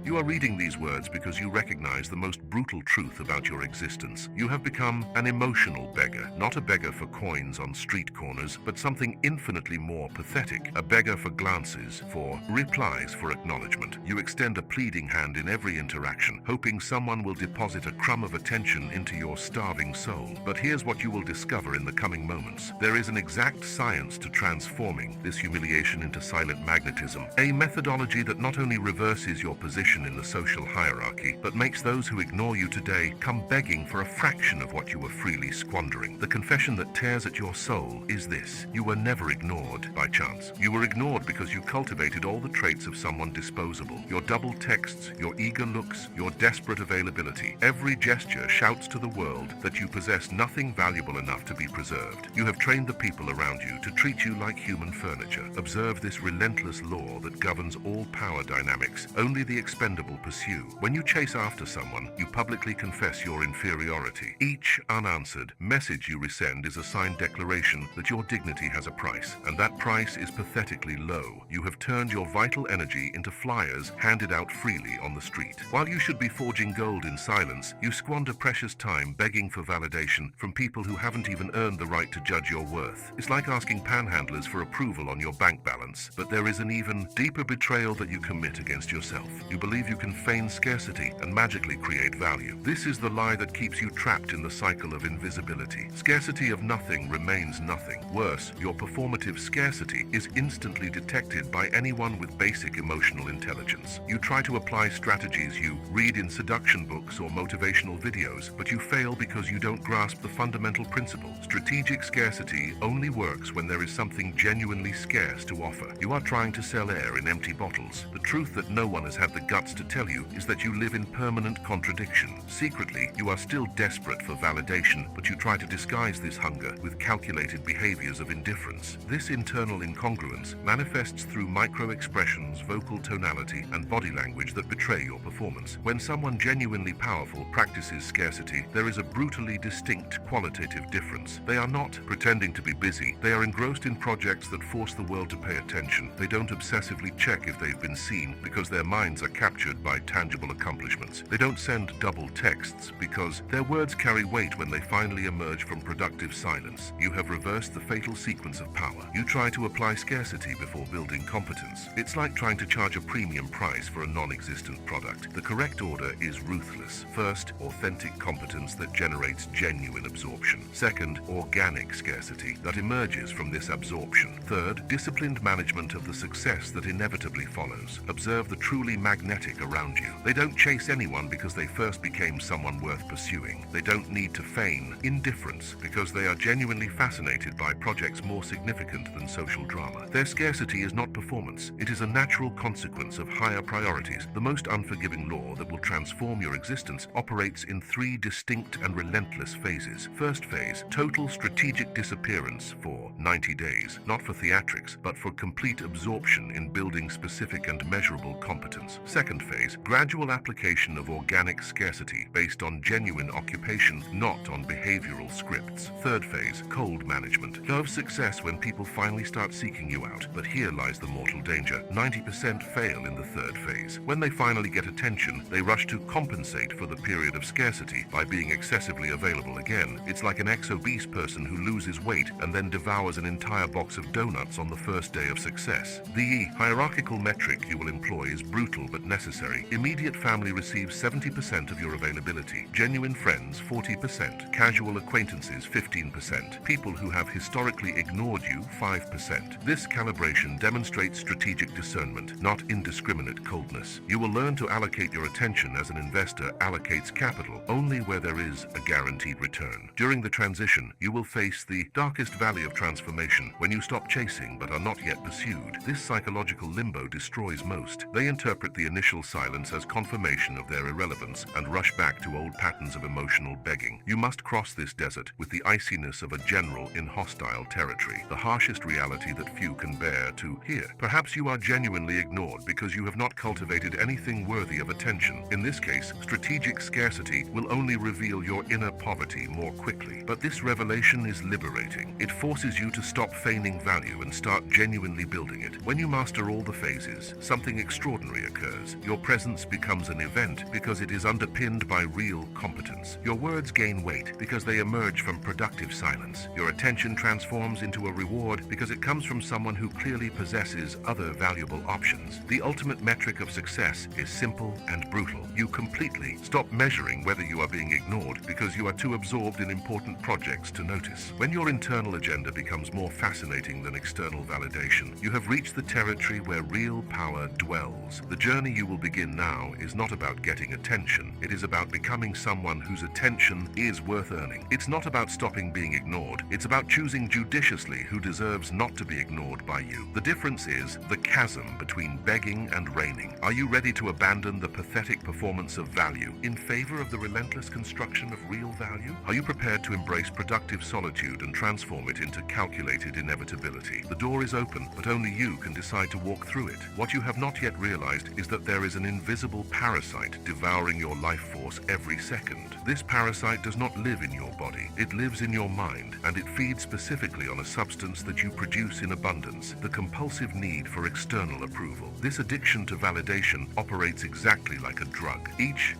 You are reading these words because you recognize the most brutal truth about your existence. You have become an emotional beggar, not a beggar for coins on street corners, but something infinitely more pathetic, a beggar for glances, for replies, for acknowledgement. You extend a pleading hand in every interaction, hoping someone will deposit a crumb of attention into your starving soul. But here's what you will discover in the coming moments. There is an exact science to transforming this humiliation into silent magnetism, a methodology that not only reverses your position in the social hierarchy, but makes those who ignore you today come begging for a fraction of what you were freely squandering. The confession that tears at your soul is this: you were never ignored by chance. You were ignored because you cultivated all the traits of someone disposable. Your double texts, your eager looks, your desperate availability. Every gesture shouts to the world that you possess nothing valuable enough to be preserved. You have trained the people around you to treat you like human furniture. Observe this relentless law that governs all power dynamics. Only the expendable pursue. When you chase after someone, you publicly confess your inferiority. Each unanswered message you resend is a signed declaration that your dignity has a price, and that price is pathetically low. You have turned your vital energy into flyers handed out freely on the street. While you should be forging gold in silence, you squander precious time begging for validation from people who haven't even earned the right to judge your worth. It's like asking panhandlers for approval on your bank balance, but there is an even deeper betrayal that you commit against yourself. You believe you can feign scarcity and magically create value. This is the lie that keeps you trapped in the cycle of invisibility. Scarcity of nothing remains nothing. Worse, your performative scarcity is instantly detected by anyone with basic emotional intelligence. You try to apply strategies you read in seduction books or motivational videos, but you fail because you don't grasp the fundamental principle. Strategic scarcity only works when there is something genuinely scarce to offer. You are trying to sell air in empty bottles. The truth that no one has had the guts to tell you is that you live in permanent contradiction. Secretly, you are still desperate for validation, but you try to disguise this hunger with calculated behaviors of indifference. This internal incongruence manifests through micro-expressions, vocal tonality, and body language that betray your performance. When someone genuinely powerful practices scarcity, there is a brutally distinct qualitative difference. They are not pretending to be busy. They are engrossed in projects that force the world to pay attention. They don't obsessively check if they've been seen because their minds are captured by tangible accomplishments. They don't send double texts because their words carry weight when they finally emerge from productive silence. You have reversed the fatal sequence of power. You try to apply scarcity before building competence. It's like trying to charge a premium price for a non-existent product. The correct order is ruthless. First, authentic competence that generates genuine absorption. Second, organic scarcity that emerges from this absorption. Third, disciplined management of the success that inevitably follows. Observe the truly magnetic around you. They don't chase anyone because they first became someone worth pursuing. They don't need to feign indifference because they are genuinely fascinated by projects more significant than social drama. Their scarcity is not performance. It is a natural consequence of higher priorities. The most unforgiving law that will transform your existence operates in three distinct and relentless phases. First phase, total strategic disappearance for 90 days, not for theatrics, but for complete absorption in building specific and measurable competence. Second phase, gradual application of organic scarcity based on genuine occupation, not on behavioral scripts. Third phase, cold management. You have success when people finally start seeking you out, but here lies the mortal danger. 90% fail in the third phase. When they finally get attention, they rush to compensate for the period of scarcity by being excessively available again. It's like an ex-obese person who loses weight and then devours an entire box of donuts on the first day of success. The hierarchical metric you will employ is brutal but necessary. Immediate family receives 70% of your availability. Genuine friends, 40%. Casual acquaintances, 15%. People who have historically ignored you, 5%. This calibration demonstrates strategic discernment, not indiscriminate coldness. You will learn to allocate your attention as an investor allocates capital only where there is a guaranteed return. During the transition, you will face the darkest valley of transformation when you stop chasing but are not yet pursued. This psychological limbo destroys most. They interpret the initial silence as confirmation of their irrelevance and rush back to old patterns of emotional begging. You must cross this desert with the iciness of a general in hostile territory, the harshest reality that few can bear to hear. Perhaps you are genuinely ignored because you have not cultivated anything worthy of attention. In this case, strategic scarcity will only reveal your inner poverty more quickly. But this revelation is liberating. It forces you to stop feigning value and start genuinely building it. When you master all the phases, something extraordinary occurs. presence. Your presence becomes an event because it is underpinned by real competence. Your words gain weight because they emerge from productive silence. Your attention transforms into a reward because it comes from someone who clearly possesses other valuable options. The ultimate metric of success is simple and brutal. You completely stop measuring whether you are being ignored because you are too absorbed in important projects to notice. When your internal agenda becomes more fascinating than external validation, you have reached the territory where real power dwells. The journey you will begin now is not about getting attention. It is about becoming someone whose attention is worth earning. It's not about stopping being ignored. It's about choosing judiciously who deserves not to be ignored by you. The difference is the chasm between begging and reigning. Are you ready to abandon the pathetic performance of value in favor of the relentless construction of real value? Are you prepared to embrace productive solitude and transform it into calculated inevitability? The door is open, but only you can decide to walk through it. What you have not yet realized is that there is an invisible parasite devouring your life force every second. This parasite does not live in your body. It lives in your mind, and it feeds specifically on a substance that you produce in abundance, the compulsive need for external approval. This addiction to validation operates exactly like a drug. Each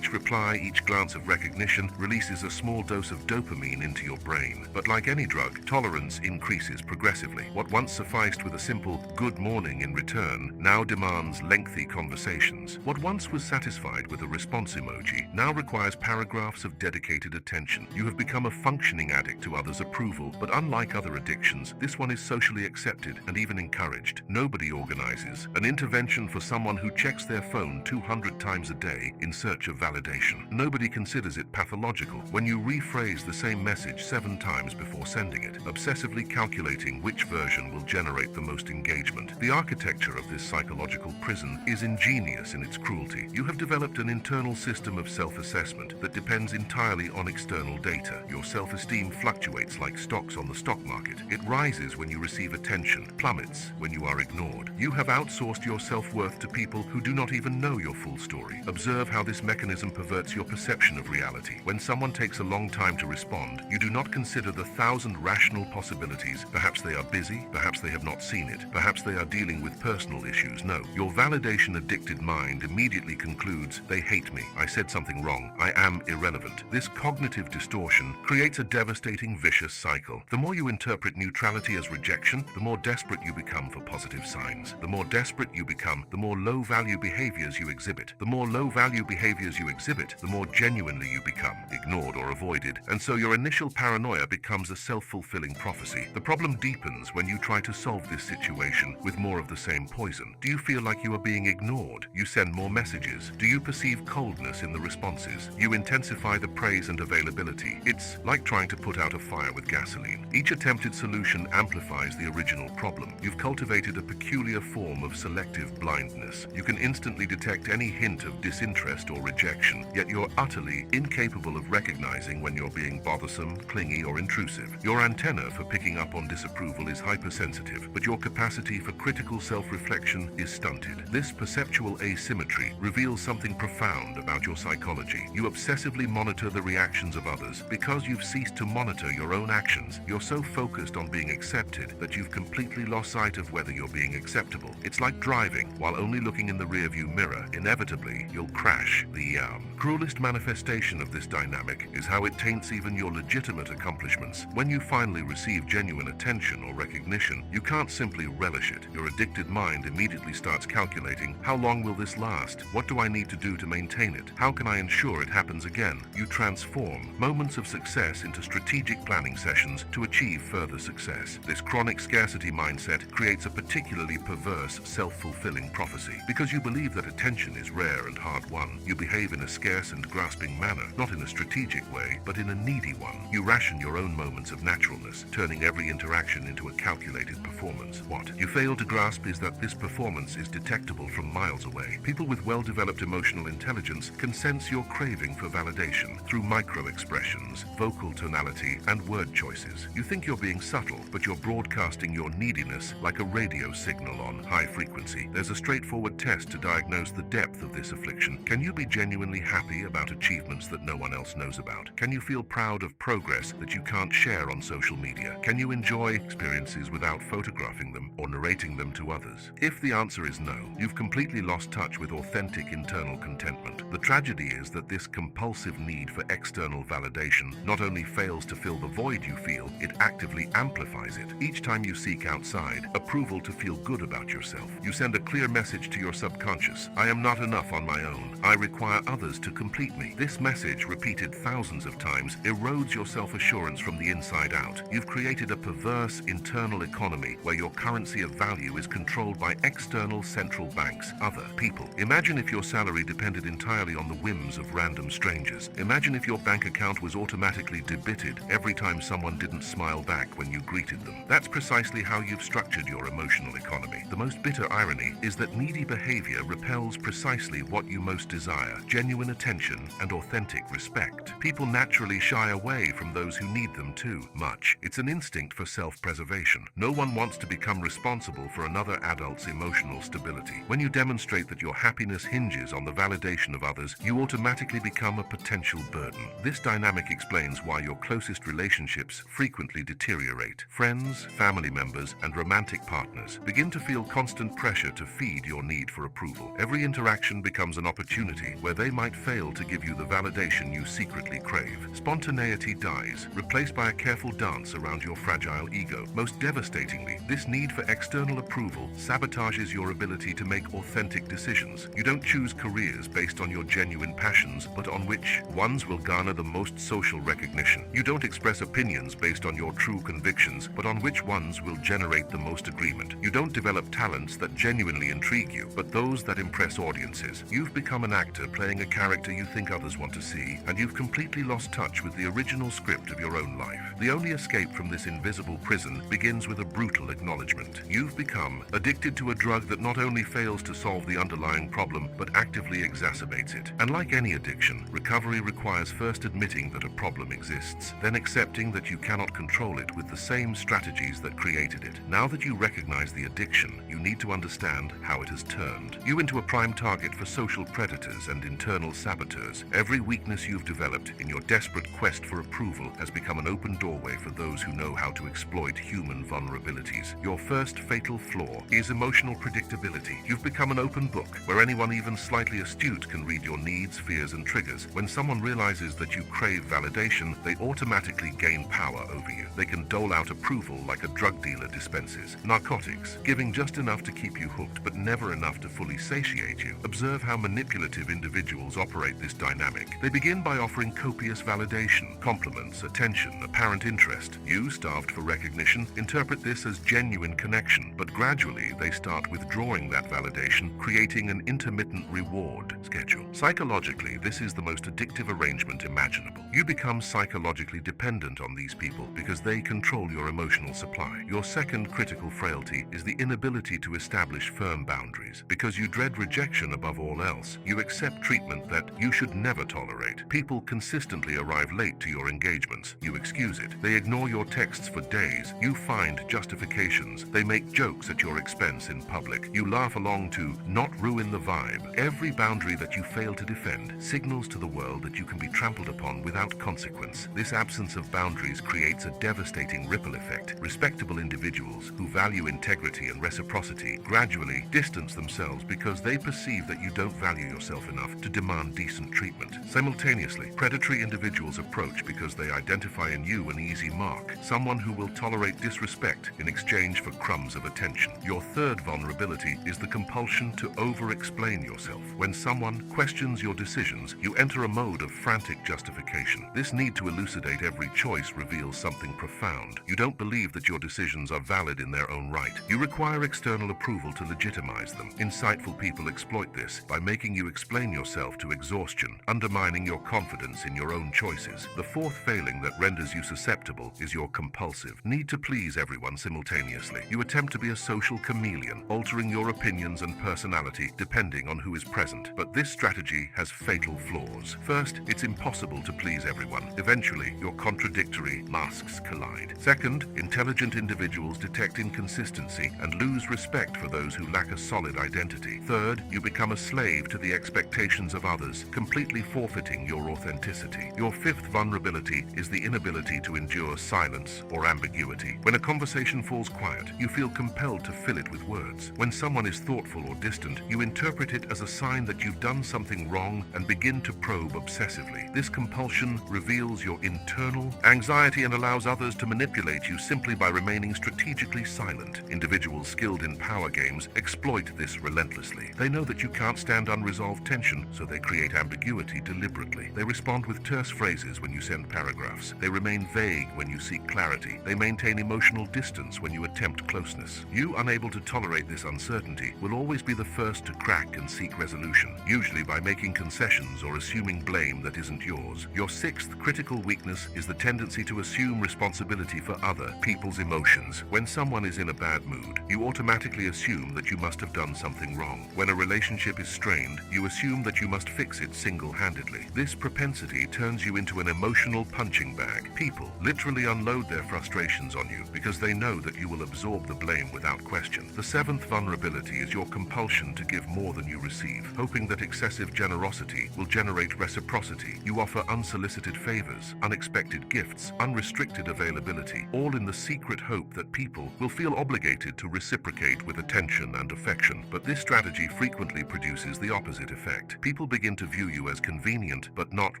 reply, each glance of recognition releases a small dose of dopamine into your brain. But like any drug, tolerance increases progressively. What once sufficed with a simple "good morning" in return now demands lengthy conversations. What once was satisfied with a response emoji now requires paragraphs of dedicated attention. You have become a functioning addict to others' approval, but unlike other addictions, this one is socially accepted and even encouraged. Nobody organizes an intervention for someone who checks their phone 200 times a day in search of validation. Nobody considers it pathological when you rephrase the same message 7 times before sending it, obsessively calculating which version will generate the most engagement. The architecture of this psychological prison is ingenious in its cruelty. You have developed an internal system of self-assessment that depends entirely on external data. Your self-esteem fluctuates like stocks on the stock market. It rises when you receive attention, plummets when you are ignored. You have outsourced your self-worth to people who do not even know your full story. Observe how this mechanism perverts your perception of reality. When someone takes a long time to respond, you do not consider the 1,000 rational possibilities. Perhaps they are busy, perhaps they have not seen it, perhaps they are dealing with personal issues. No, your validation-addicted mind immediately concludes, they hate me, I said something wrong, I am irrelevant. This cognitive distortion creates a devastating vicious cycle. The more you interpret neutrality as rejection, the more desperate you become for positive signs. The more desperate you become, the more low-value behaviors you exhibit. The more low-value behaviors you exhibit, the more genuinely you become, ignored or avoided. And so your initial paranoia becomes a self-fulfilling prophecy. The problem deepens when you try to solve this situation with more of the same poison. Do you feel like you are being ignored? You send more messages. Do you perceive coldness in the responses? You intensify the praise and availability. It's like trying to put out a fire with gasoline. Each attempted solution amplifies the original problem. You've cultivated a peculiar form of selective blindness. You can instantly detect any hint of disinterest or rejection, yet you're utterly incapable of recognizing when you're being bothersome, clingy, or intrusive. Your antenna for picking up on disapproval is hypersensitive, but your capacity for critical self-reflection is stunted. This perceptual asymmetry reveals something profound about your psychology. You obsessively monitor the reactions of others. Because you've ceased to monitor your own actions, you're so focused on being accepted that you've completely lost sight of whether you're being acceptable. It's like driving while only looking in the rearview mirror. Inevitably, you'll crash. The cruelest manifestation of this dynamic is how it taints even your legitimate accomplishments. When you finally receive genuine attention or recognition, you can't simply relish it. Your addicted mind immediately starts calculating, how long will this last? What do I need to do to maintain it? How can I ensure it happens again? You transform moments of success into strategic planning sessions to achieve further success. This chronic scarcity mindset creates a particularly perverse, self-fulfilling prophecy. Because you believe that attention is rare and hard-won, you behave in a scarce and grasping manner, not in a strategic way, but in a needy one. You ration your own moments of naturalness, turning every interaction into a calculated performance. What you fail to grasp is that this performance is detectable from miles away. People with well-developed emotional intelligence can sense your craving for validation through micro-expressions, vocal tonality, and word choices. You think you're being subtle, but you're broadcasting your neediness like a radio signal on high frequency. There's a straightforward test to diagnose the depth of this affliction. Can you be genuinely happy about achievements that no one else knows about? Can you feel proud of progress that you can't share on social media? Can you enjoy experiences without photographing them or narrating them to others? If the answer is no, you've completely lost touch with authentic internal contentment. The tragedy is that this compulsive need for external validation not only fails to fill the void you feel, it actively amplifies it. Each time you seek outside approval to feel good about yourself, you send a clear message to your subconscious: I am not enough on my own. I require others to complete me. This message, repeated thousands of times, erodes your self-assurance from the inside out. You've created a perverse internal economy where your currency of value is controlled by external central banks, other people. Imagine if your salary depended entirely on the whims of random strangers. Imagine if your bank account was automatically debited every time someone didn't smile back when you greeted them. That's precisely how you've structured your emotional economy. The most bitter irony is that needy behavior repels precisely what you most desire: genuine attention and authentic respect. People naturally shy away from those who need them too much. It's an instinct for self-preservation. No one wants to become responsible for another adult's emotional stability. When you demonstrate that your happiness hinges on the validation of others, you automatically become a potential burden. This dynamic explains why your closest relationships frequently deteriorate. Friends, family members, and romantic partners begin to feel constant pressure to feed your need for approval. Every interaction becomes an opportunity where they might fail to give you the validation you secretly crave. Spontaneity dies, replaced by a careful dance around your fragile ego. Most devastatingly, this need for external approval sabotages your ability to make authentic decisions. You don't choose careers based on your genuine passions, but on which ones will garner the most social recognition. You don't express opinions based on your true convictions, but on which ones will generate the most agreement. You don't develop talents that genuinely intrigue you, but those that impress audiences. You've become an actor playing a character you think others want to see, and you've completely lost touch with the original script of your own life. The only escape from this invisible prison begins with a brutal acknowledgement. You've become addicted to a drug that not only fails to solve the underlying problem, but actively exacerbates it. And like any addiction, recovery requires first admitting that a problem exists, then accepting that you cannot control it with the same strategies that created it. Now that you recognize the addiction, you need to understand how it has turned you into a prime target for social predators and internal saboteurs. Every weakness you've developed in your desperate quest for approval has become an open doorway for those who know how to exploit human vulnerabilities. Your first fatal flaw is emotional predictability. You've become an open book where anyone even slightly astute can read your needs, fears, and triggers. When someone realizes that you crave validation, they automatically gain power over you. They can dole out approval like a drug dealer dispenses narcotics, giving just enough to keep you hooked, but never enough to fully satiate you. Observe how manipulative individuals operate this dynamic. They begin by offering copious validation, compliments, attention, apparent interest. You, starved for recognition, interpret this as genuine connection, but gradually they start withdrawing that validation, creating an intermittent reward schedule. Psychologically, this is the most addictive arrangement imaginable. You become psychologically dependent on these people because they control your emotional supply. Your second critical frailty is the inability to establish firm boundaries. Because you dread rejection above all else, you accept treatment that you should never tolerate. People consistently arrive late to your engagements. You excuse it. They ignore your texts for days. You find justifications. They make jokes at your expense in public. You laugh along to not ruin the vibe. Every boundary that you fail to defend signals to the world that you can be trampled upon without consequence. This absence of boundaries creates a devastating ripple effect. Respectable individuals who value integrity and reciprocity gradually distance themselves because they perceive that you don't value yourself enough to demand decent treatment. Simultaneously, predatory individuals approach because they identify in you an easy mark, someone who will tolerate disrespect in exchange for crumbs of attention. Your third vulnerability is the compulsion to over-explain yourself. When someone questions your decisions, you enter a mode of frantic justification. This need to elucidate every choice reveals something profound. You don't believe that your decisions are valid in their own right. You require external approval to legitimize them. Insightful people exploit this by making you explain yourself to exhaustion, undermining your confidence in your own choices. The fourth failing that renders you susceptible is your compulsive need to please everyone simultaneously. You attempt to be a social chameleon, altering your opinions and personality depending on who is present. But this strategy has fatal flaws. First, it's impossible to please everyone. Eventually, your contradictory masks collide. Second, intelligent individuals detect inconsistency and lose respect for those who lack a solid identity. Third, you become a slave to the expectations of others, completely forfeiting your authenticity. Your fifth vulnerability is the inability to endure silence or ambiguity. When a conversation falls quiet, you feel compelled to fill it with words. When someone is thoughtful or distant, instant, you interpret it as a sign that you've done something wrong and begin to probe obsessively. This compulsion reveals your internal anxiety and allows others to manipulate you simply by remaining strategically silent. Individuals skilled in power games exploit this relentlessly. They know that you can't stand unresolved tension, so they create ambiguity deliberately. They respond with terse phrases when you send paragraphs. They remain vague when you seek clarity. They maintain emotional distance when you attempt closeness. You, unable to tolerate this uncertainty, will always be the first to crack and seek resolution, usually by making concessions or assuming blame that isn't yours. Your sixth critical weakness is the tendency to assume responsibility for other people's emotions. When someone is in a bad mood, you automatically assume that you must have done something wrong. When a relationship is strained, you assume that you must fix it single-handedly. This propensity turns you into an emotional punching bag. People literally unload their frustrations on you because they know that you will absorb the blame without question. The seventh vulnerability is your compulsion to give more than you receive, hoping that excessive generosity will generate reciprocity. You offer unsolicited favors, unexpected gifts, unrestricted availability, all in the secret hope that people will feel obligated to reciprocate with attention and affection. But this strategy frequently produces the opposite effect. People begin to view you as convenient but not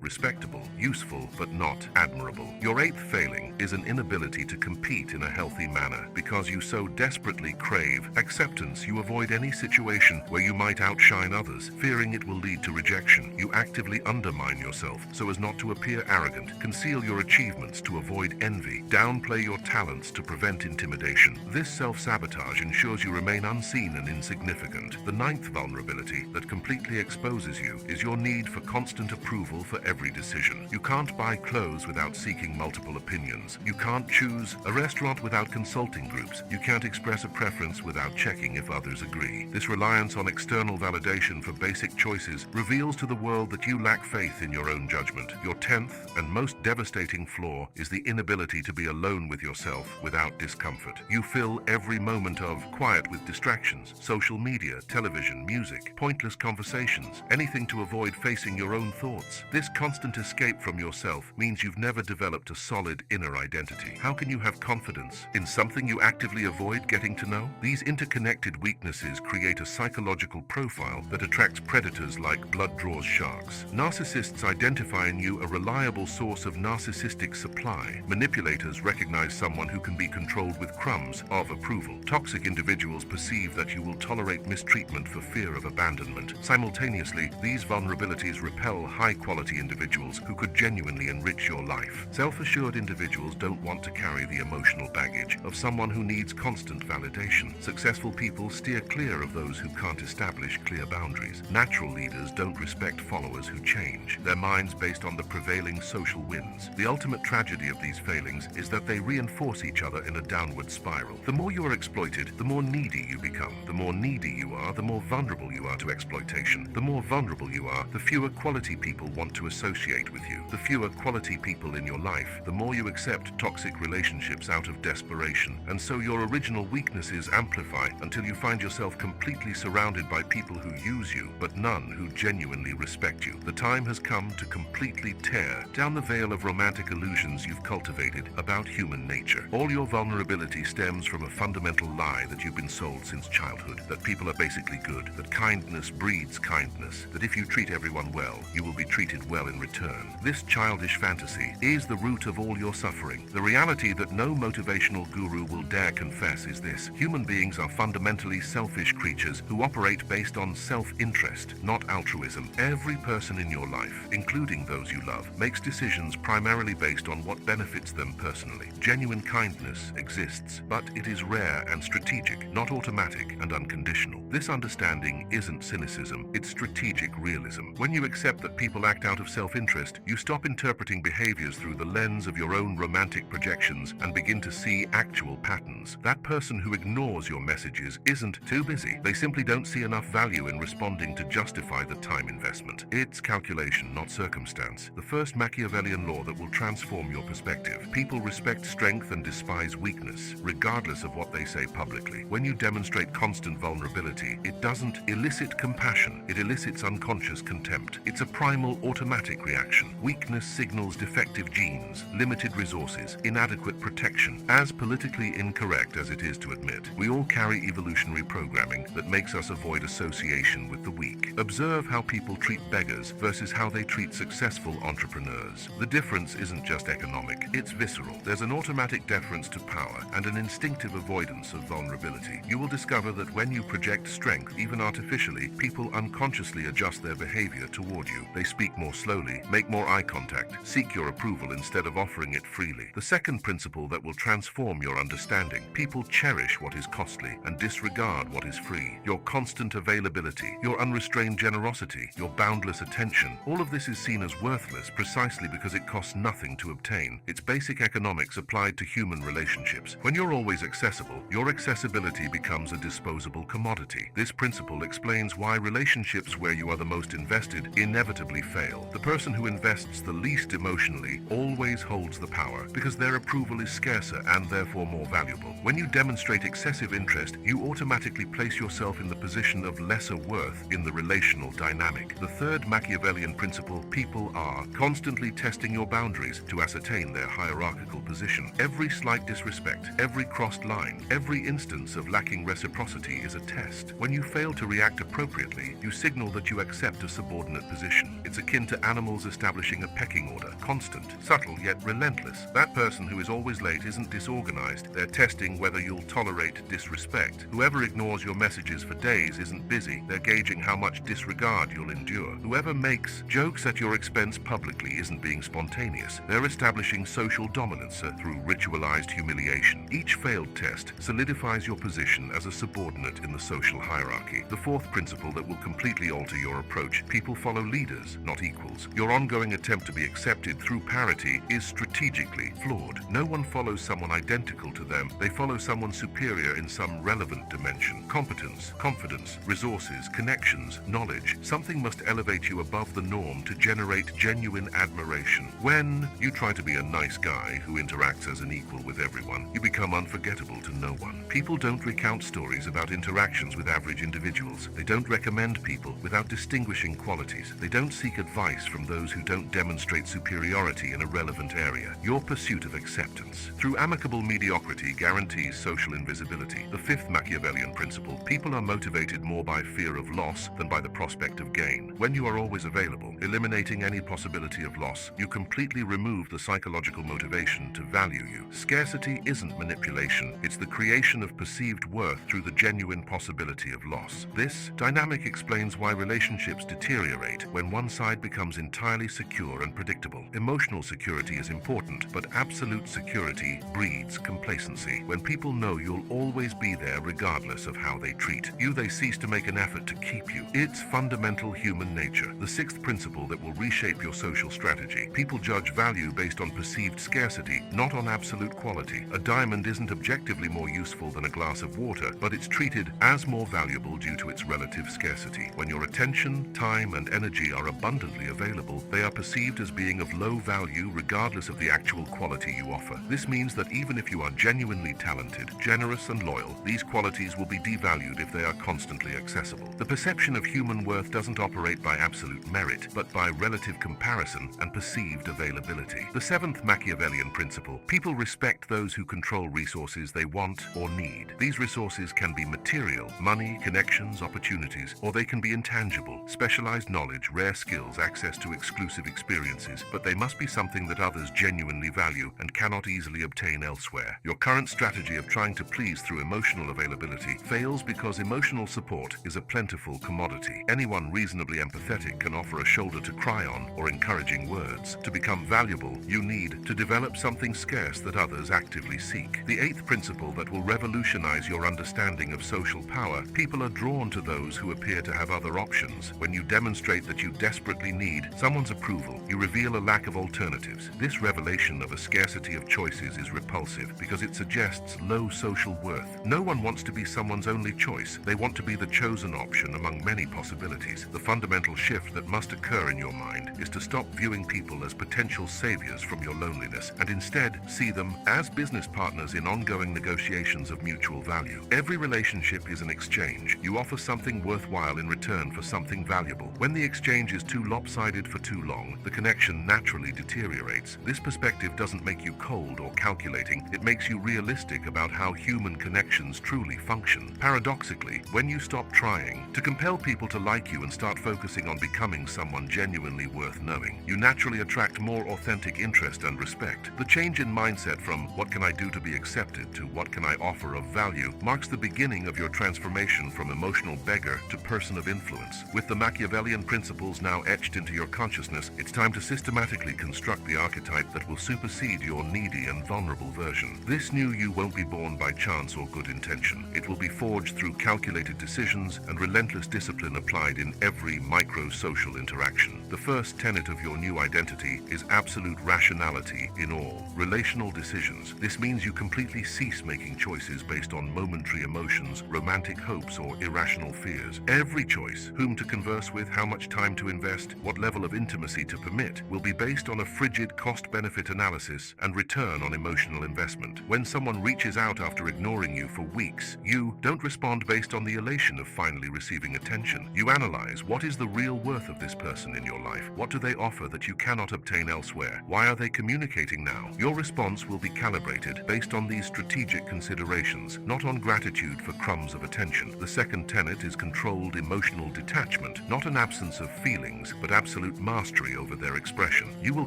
respectable, useful but not admirable. Your eighth failing is an inability to compete in a healthy manner. Because you so desperately crave acceptance, you avoid any situation where you might outshine others, fearing it will lead to rejection. You actively undermine yourself so as not to appear arrogant, conceal your achievements to avoid envy, downplay your talents to prevent intimidation. This self-sabotage ensures you remain unseen and insignificant. The ninth vulnerability that completely exposes you is your need for constant approval for every decision. You can't buy clothes without seeking multiple opinions. You can't choose a restaurant without consulting groups. You can't express a preference without checking if others agree. This reliance on external validation for basic choices reveals to the world that you lack faith in your own judgment. Your tenth and most devastating flaw is the inability to be alone with yourself without discomfort. You fill every moment of quiet with distractions, social media, television, music, pointless conversations, anything to avoid facing your own thoughts. This constant escape from yourself means you've never developed a solid inner identity. How can you have confidence in something you actively avoid getting to know? These interconnected weaknesses create a psychological profile that attracts predators like blood draws sharks. Narcissists identify in you a reliable source of narcissistic supply. Manipulators recognize someone who can be controlled with crumbs of approval. Toxic individuals perceive that you will tolerate mistreatment for fear of abandonment. Simultaneously, these vulnerabilities repel high-quality individuals who could genuinely enrich your life. Self-assured individuals don't want to carry the emotional baggage of someone who needs constant validation. Successful people steer clear of those who can't establish clear boundaries. Natural leaders don't respect followers who change their minds based on the prevailing social winds. The ultimate tragedy of these failings is that they reinforce each other in a downward spiral. The more you are exploited, the more needy you become. The more needy you are, the more vulnerable you are to exploitation. The more vulnerable you are, the fewer quality people want to associate with you. The fewer quality people in your life, the more you accept toxic relationships out of desperation. And so your original weaknesses amplify until you find yourself completely surrounded by people who use you, but none who genuinely respect you. The time has come to completely tear down the veil of romantic illusions you've cultivated about human nature. All your vulnerability stems from a fundamental lie that you've been sold since childhood, that people are basically good, that kindness breeds kindness, that if you treat everyone well, you will be treated well in return. This childish fantasy is the root of all your suffering. The reality that no motivational guru will dare confess is this: human beings are fundamentally selfish creatures who operate based on self-interest, not altruism. Every person in your life, including those you love, makes decisions primarily based on what benefits them personally. Genuine kindness exists, but it is rare and strategic, not automatic and unconditional. This understanding isn't cynicism, it's strategic realism. When you accept that people act out of self-interest, you stop interpreting behaviors through the lens of your own romantic projections and begin to see actual patterns. That person who ignores your messages isn't too busy. They simply don't see enough value in responding to justify the time investment. It's calculation, not circumstance. The first Machiavellian law that will transform your perspective. People respect strength and despise weakness, regardless of what they say publicly. When you demonstrate constant vulnerability, it doesn't elicit compassion, it elicits unconscious contempt. It's a primal automatic reaction. Weakness signals defective genes, limited resources, inadequate protection. As politically incorrect as it is to admit, we all carry evolutionary programming that makes makes us avoid association with the weak. Observe how people treat beggars versus how they treat successful entrepreneurs. The difference isn't just economic, it's visceral. There's an automatic deference to power and an instinctive avoidance of vulnerability. You will discover that when you project strength, even artificially, people unconsciously adjust their behavior toward you. They speak more slowly, make more eye contact, seek your approval instead of offering it freely. The second principle that will transform your understanding: people cherish what is costly and disregard what is free. Your constant availability, your unrestrained generosity, your boundless attention, all of this is seen as worthless precisely because it costs nothing to obtain. It's basic economics applied to human relationships. When you're always accessible, your accessibility becomes a disposable commodity. This principle explains why relationships where you are the most invested inevitably fail. The person who invests the least emotionally always holds the power because their approval is scarcer and therefore more valuable. When you demonstrate excessive interest, you automatically place yourself in the position of lesser worth in the relational dynamic. The third Machiavellian principle: people are constantly testing your boundaries to ascertain their hierarchical position. Every slight disrespect, every crossed line, every instance of lacking reciprocity is a test. When you fail to react appropriately, you signal that you accept a subordinate position. It's akin to animals establishing a pecking order: constant, subtle, yet relentless. That person who is always late isn't disorganized. They're testing whether you'll tolerate disrespect. Whoever ignores your messages for days isn't busy. They're gauging how much disregard you'll endure. Whoever makes jokes at your expense publicly isn't being spontaneous. They're establishing social dominance through ritualized humiliation. Each failed test solidifies your position as a subordinate in the social hierarchy. The fourth principle that will completely alter your approach: people follow leaders, not equals. Your ongoing attempt to be accepted through parity is strategically flawed. No one follows someone identical to them. They follow someone superior in some relevant dimension. Competence, confidence, resources, connections, knowledge. Something must elevate you above the norm to generate genuine admiration. When you try to be a nice guy who interacts as an equal with everyone, you become unforgettable to no one. People don't recount stories about interactions with average individuals. They don't recommend people without distinguishing qualities. They don't seek advice from those who don't demonstrate superiority in a relevant area. Your pursuit of acceptance through amicable mediocrity guarantees social invisibility. The fifth Machiavellian principle: people are motivated more by fear of loss than by the prospect of gain. When you are always available, eliminating any possibility of loss, you completely remove the psychological motivation to value you. Scarcity isn't manipulation, it's the creation of perceived worth through the genuine possibility of loss. This dynamic explains why relationships deteriorate when one side becomes entirely secure and predictable. Emotional security is important, but absolute security breeds complacency. When people know you'll always be there regardless of how they treat you, they cease to make an effort to keep you. It's fundamental human nature. The sixth principle that will reshape your social strategy: people judge value based on perceived scarcity, not on absolute quality. A diamond isn't objectively more useful than a glass of water, but it's treated as more valuable due to its relative scarcity. When your attention, time, and energy are abundantly available, they are perceived as being of low value regardless of the actual quality you offer. This means that even if you are genuinely talented, generous, and loyal, these qualities will be devalued if they are constantly accessible. The perception of human worth doesn't operate by absolute merit, but by relative comparison and perceived availability. The seventh Machiavellian principle: people respect those who control resources they want or need. These resources can be material, money, connections, opportunities, or they can be intangible, specialized knowledge, rare skills, access to exclusive experiences, but they must be something that others genuinely value and cannot easily obtain elsewhere. Your current strategy of trying to please through emotional availability fails because emotional support is a plentiful commodity. Anyone reasonably empathetic can offer a shoulder to cry on or encouraging words. To become valuable, you need to develop something scarce that others actively seek. The eighth principle that will revolutionize your understanding of social power: people are drawn to those who appear to have other options. When you demonstrate that you desperately need someone's approval, you reveal a lack of alternatives. This revelation of a scarcity of choices is repulsive because it suggests low social worth. No one wants to be someone's only choice. They want to be the chosen option among many possibilities. The fundamental shift that must occur in your mind is to stop viewing people as potential saviors from your loneliness and instead see them as business partners in ongoing negotiations of mutual value. Every relationship is an exchange. You offer something worthwhile in return for something valuable. When the exchange is too lopsided for too long, the connection naturally deteriorates. This perspective doesn't make you cold or calculating. It makes you realistic about how human connections truly function. Paradoxically, naturally when you stop trying to compel people to like you and start focusing on becoming someone genuinely worth knowing. You naturally attract more authentic interest and respect. The change in mindset from "what can I do to be accepted" to "what can I offer of value" marks the beginning of your transformation from emotional beggar to person of influence. With the Machiavellian principles now etched into your consciousness, it's time to systematically construct the archetype that will supersede your needy and vulnerable version. This new you won't be born by chance or good intention. It will be forged through calculated decisions and relentless discipline applied in every micro-social interaction. The first tenet of your new identity is absolute rationality in all relational decisions. This means you completely cease making choices based on momentary emotions, romantic hopes, or irrational fears. Every choice, whom to converse with, how much time to invest, what level of intimacy to permit, will be based on a frigid cost-benefit analysis and return on emotional investment. When someone reaches out after ignoring you for weeks, you don't respond based on the elation of finally receiving attention. You analyze, what is the real worth of this person in your life? What do they offer that you cannot obtain elsewhere? Why are they communicating now? Your response will be calibrated based on these strategic considerations, not on gratitude for crumbs of attention. The second tenet is controlled emotional detachment, not an absence of feelings, but absolute mastery over their expression. You will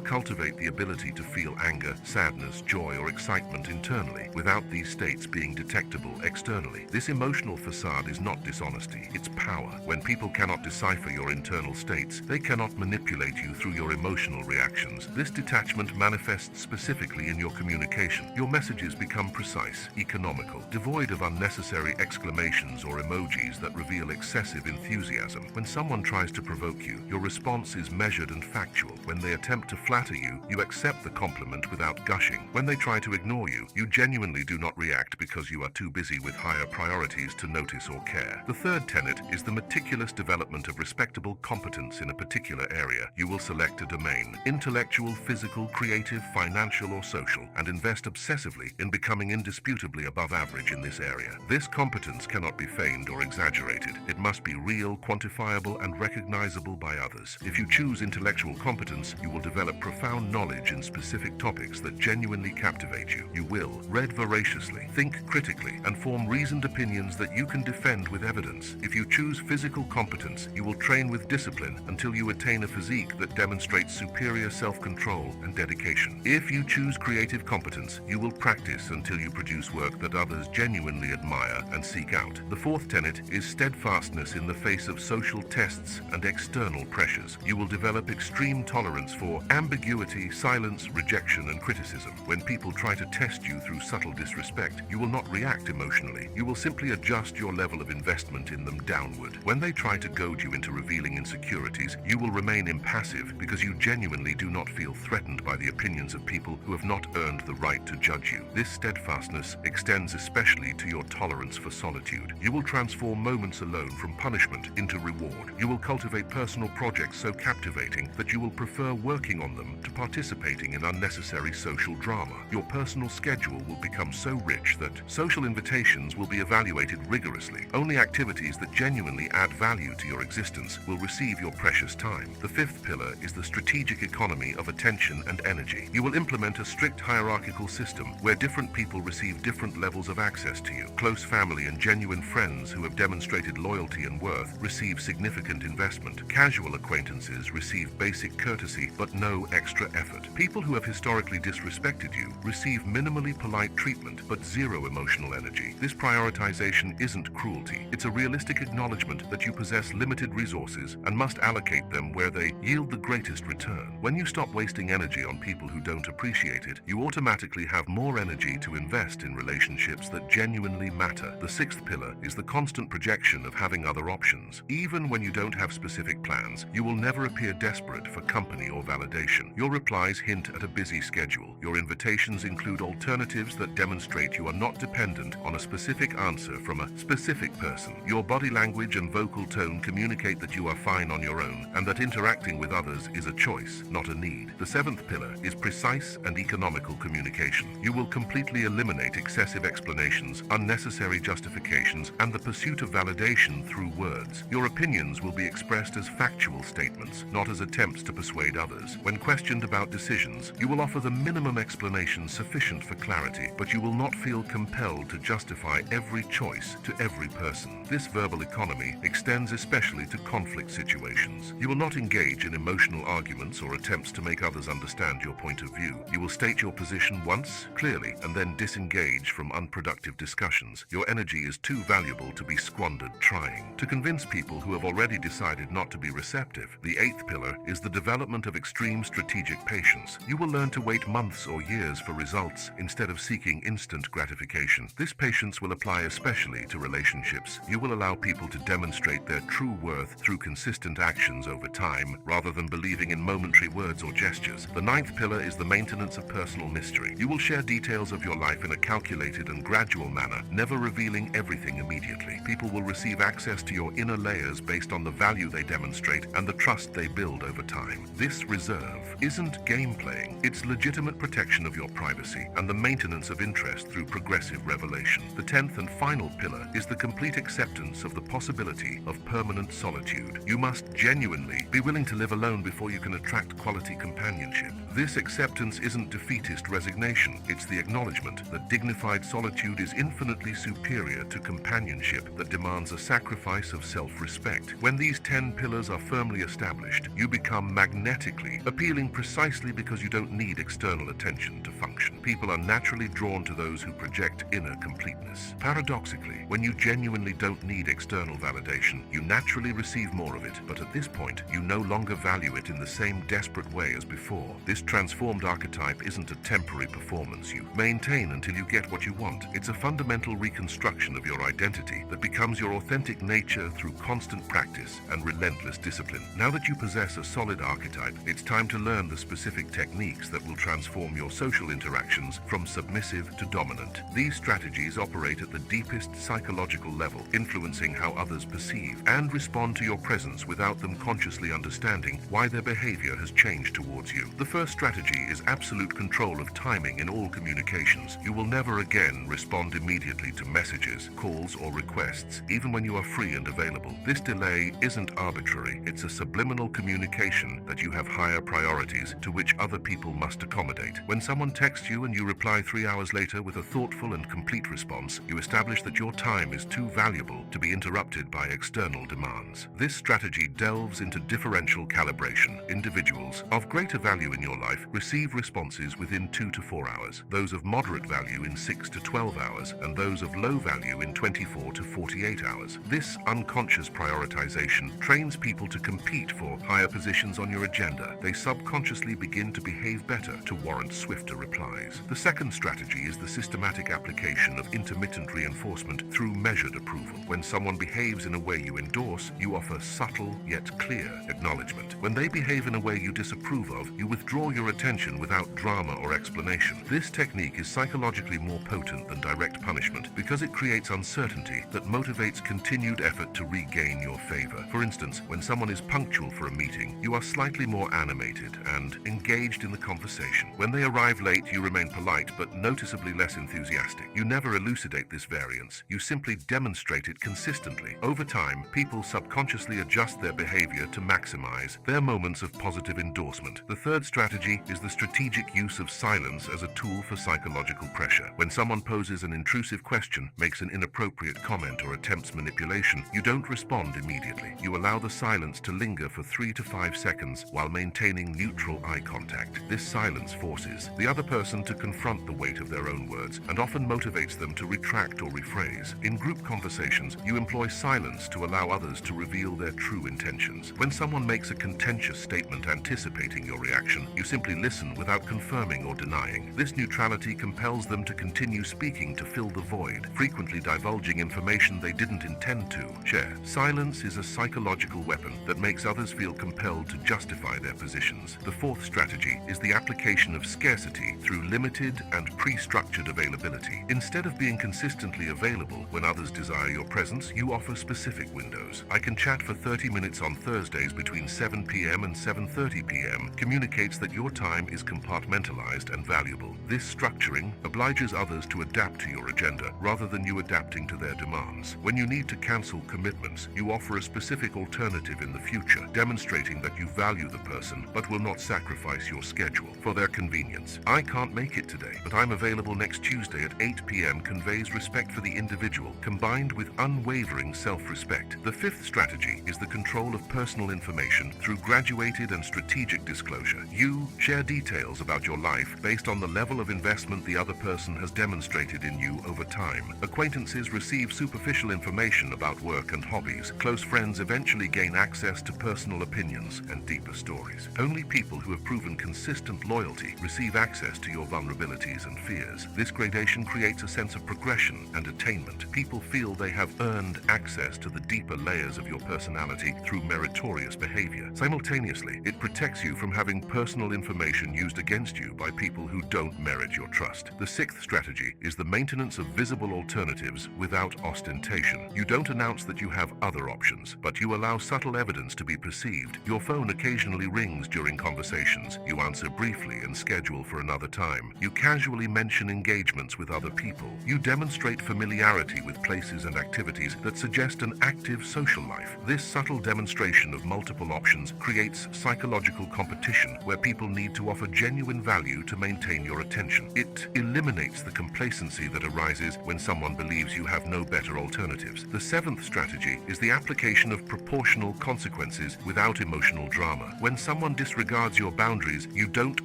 cultivate the ability to feel anger, sadness, joy, or excitement internally, without these states being detectable externally. This emotional facade is not dishonesty, it's power. When people cannot decipher your internal states, they cannot manipulate you through your emotional reactions. This detachment manifests specifically in your communication. Your messages become precise, economical, devoid of unnecessary exclamations or emojis that reveal excessive enthusiasm. When someone tries to provoke you, your response is measured and factual. When they attempt to flatter you, you accept the compliment without gushing. When they try to ignore you, you genuinely do not react because you are too busy with higher priorities to notice or care. The third tenet is the meticulous development of respectable competence in a particular area. You will select a domain, intellectual, physical, creative, financial, or social, and invest obsessively in becoming indisputably above average in this area. This competence cannot be feigned or exaggerated. It must be real, quantifiable, and recognizable by others. If you choose intellectual competence, you will develop profound knowledge in specific topics that genuinely captivate you. You will read voraciously, think critically, and form reasoned opinions that you can defend with evidence. If you choose physical competence, you will train with discipline until you attain a physique that demonstrates superior self-control and dedication. If you choose creative competence, you will practice until you produce work that others genuinely admire and seek out. The fourth tenet is steadfastness in the face of social tests and external pressures. You will develop extreme tolerance for ambiguity, silence, rejection, and criticism. When people try to test you through subtle disrespect, you will not react emotionally. You will simply adjust your level of investment in them downward. When they try to goad you into revealing insecurities, you will remain impassive because you genuinely do not feel threatened by the opinions of people who have not earned the right to judge you. This steadfastness extends especially to your tolerance for solitude. You will transform moments alone from punishment into reward. You will cultivate personal projects so captivating that you will prefer working on them to participating in unnecessary social drama. Your personal schedule will become so rich that social invitations will be evaluated rigorously. Only activities that genuinely add value to your existence will receive your precious time. The fifth pillar is the strategic economy of attention and energy. You will implement a strict hierarchical system where different people receive different levels of access to you. Close family and genuine friends who have demonstrated loyalty and worth receive significant investment. Casual acquaintances receive basic courtesy but no extra effort. People who have historically disrespected you receive minimally polite treatment but zero emotional energy. This prioritization isn't cruelty. It's a realistic acknowledgement that you possess limited resources and must allocate them where they yield the greatest return. When you stop wasting energy on people who don't appreciate it, you automatically have more energy to invest in relationships that genuinely matter. The sixth pillar is the constant projection of having other options. Even when you don't have specific plans, you will never appear desperate for company or validation. Your replies hint at a busy schedule. Your invitations include alternatives that demonstrate you are not dependent on a specific answer from a specific person. Your body language and vocal tone communicate that you are fine on your own and that interacting with others is a choice, not a need. The seventh pillar is precise and economical communication. You will completely eliminate excessive explanations, unnecessary justifications, and the pursuit of validation through words. Your opinions will be expressed as factual statements, not as attempts to persuade others. When questioned about decisions, you will offer the minimum explanation sufficient for clarity, but you will not feel compelled to justify every choice to every every person. This verbal economy extends especially to conflict situations. You will not engage in emotional arguments or attempts to make others understand your point of view. You will state your position once, clearly, and then disengage from unproductive discussions. Your energy is too valuable to be squandered trying to convince people who have already decided not to be receptive. The eighth pillar is the development of extreme strategic patience. You will learn to wait months or years for results instead of seeking instant gratification. This patience will apply especially to relationships. You will allow people to demonstrate their true worth through consistent actions over time, rather than believing in momentary words or gestures. The ninth pillar is the maintenance of personal mystery. You will share details of your life in a calculated and gradual manner, never revealing everything immediately. People will receive access to your inner layers based on the value they demonstrate and the trust they build over time. This reserve isn't game playing, it's legitimate protection of your privacy and the maintenance of interest through progressive revelation. The 10th and final pillar is the complete acceptance of the possibility of permanent solitude. You must genuinely be willing to live alone before you can attract quality companionship. This acceptance isn't defeatist resignation, it's the acknowledgement that dignified solitude is infinitely superior to companionship that demands a sacrifice of self-respect. When these 10 pillars are firmly established, you become magnetically appealing precisely because you don't need external attention to function. People are naturally drawn to those who project inner completeness. Paradoxically, when you genuinely don't need external validation, you naturally receive more of it, but at this point, you no longer value it in the same desperate way as before. This transformed archetype isn't a temporary performance you maintain until you get what you want. It's a fundamental reconstruction of your identity that becomes your authentic nature through constant practice and relentless discipline. Now that you possess a solid archetype, it's time to learn the specific techniques that will transform your social interactions from submissive to dominant. These strategies operate at the deepest psychological level, influencing how others perceive and respond to your presence without them consciously understanding why their behavior has changed towards you. The first strategy is absolute control of timing in all communications. You will never again respond immediately to messages, calls, or requests, even when you are free and available. This delay isn't arbitrary. It's a subliminal communication that you have higher priorities to which other people must accommodate. When someone texts you and you reply 3 hours later with a thoughtful and complete response, you establish that your time is too valuable to be interrupted by external demands. This strategy delves into differential calibration. Individuals of greater value in your life receive responses within 2 to 4 hours, those of moderate value in 6 to 12 hours, and those of low value in 24 to 48 hours. This unconscious prioritization trains people to compete for higher positions on your agenda. They subconsciously begin to behave better to warrant swifter replies. The second strategy is the systematic application of intermittent reinforcement through measured approval. When someone behaves in a way you endorse, you offer subtle yet clear acknowledgement. When they behave in a way you disapprove of, you withdraw your attention without drama or explanation. This technique is psychologically more potent than direct punishment because it creates uncertainty that motivates continued effort to regain your favor. For instance, when someone is punctual for a meeting, you are slightly more animated and engaged in the conversation. When they arrive late, you remain polite but noticeably less enthusiastic. You never elucidate this variance. You simply demonstrate it consistently. Over time, people subconsciously adjust their behavior to maximize their moments of positive endorsement. The third strategy is the strategic use of silence as a tool for psychological pressure. When someone poses an intrusive question, makes an inappropriate comment, or attempts manipulation, you don't respond immediately. You allow the silence to linger for 3 to 5 seconds while maintaining neutral eye contact. This silence forces the other person to confront the weight of their own words and often motivates them to retract or rephrase. In group conversations, you employ silence to allow others to reveal their true intentions. When someone makes a contentious statement anticipating your reaction, you simply listen without confirming or denying. This neutrality compels them to continue speaking to fill the void, frequently divulging information they didn't intend to share. Silence is a psychological weapon that makes others feel compelled to justify their positions. The fourth strategy is the application of scarcity through limited and pre-structured availability. Instead of being consistently available when others desire your presence, you offer specific windows. I can chat for 30 minutes on Thursdays between 7 p.m. and 7:30 p.m. communicates that your time is compartmentalized and valuable. This structuring obliges others to adapt to your agenda rather than you adapting to their demands. When you need to cancel commitments, you offer a specific alternative in the future, demonstrating that you value the person but will not sacrifice your schedule for their convenience. "I can't make it today, but I'm available next Tuesday at 8 p.m. conveys respect for the individual, combined with unwavering self-respect. The fifth strategy is the control of personal information through graduated and strategic disclosure. You share details about your life based on the level of investment the other person has demonstrated in you over time. Acquaintances receive superficial information about work and hobbies. Close friends eventually gain access to personal opinions and deeper stories. Only people who have proven consistent loyalty receive access to your vulnerabilities and fears. This gradation creates a sense of progression and attainment. People feel they have earned access to the deeper layers of your personality through meritorious behavior. Simultaneously, it protects you from having personal information used against you by people who don't merit your trust. The sixth strategy is the maintenance of visible alternatives without ostentation. You don't announce that you have other options, but you allow subtle evidence to be perceived. Your phone occasionally rings during conversations. You answer briefly and schedule for another time. You casually mention engagements with other people. You demonstrate familiarity with places and activities that suggest an active social life. This subtle demonstration of multiple options creates psychological competition where people need to offer genuine value to maintain your attention. It eliminates the complacency that arises when someone believes you have no better alternatives. The seventh strategy is the application of proportional consequences without emotional drama. When someone disregards your boundaries, you don't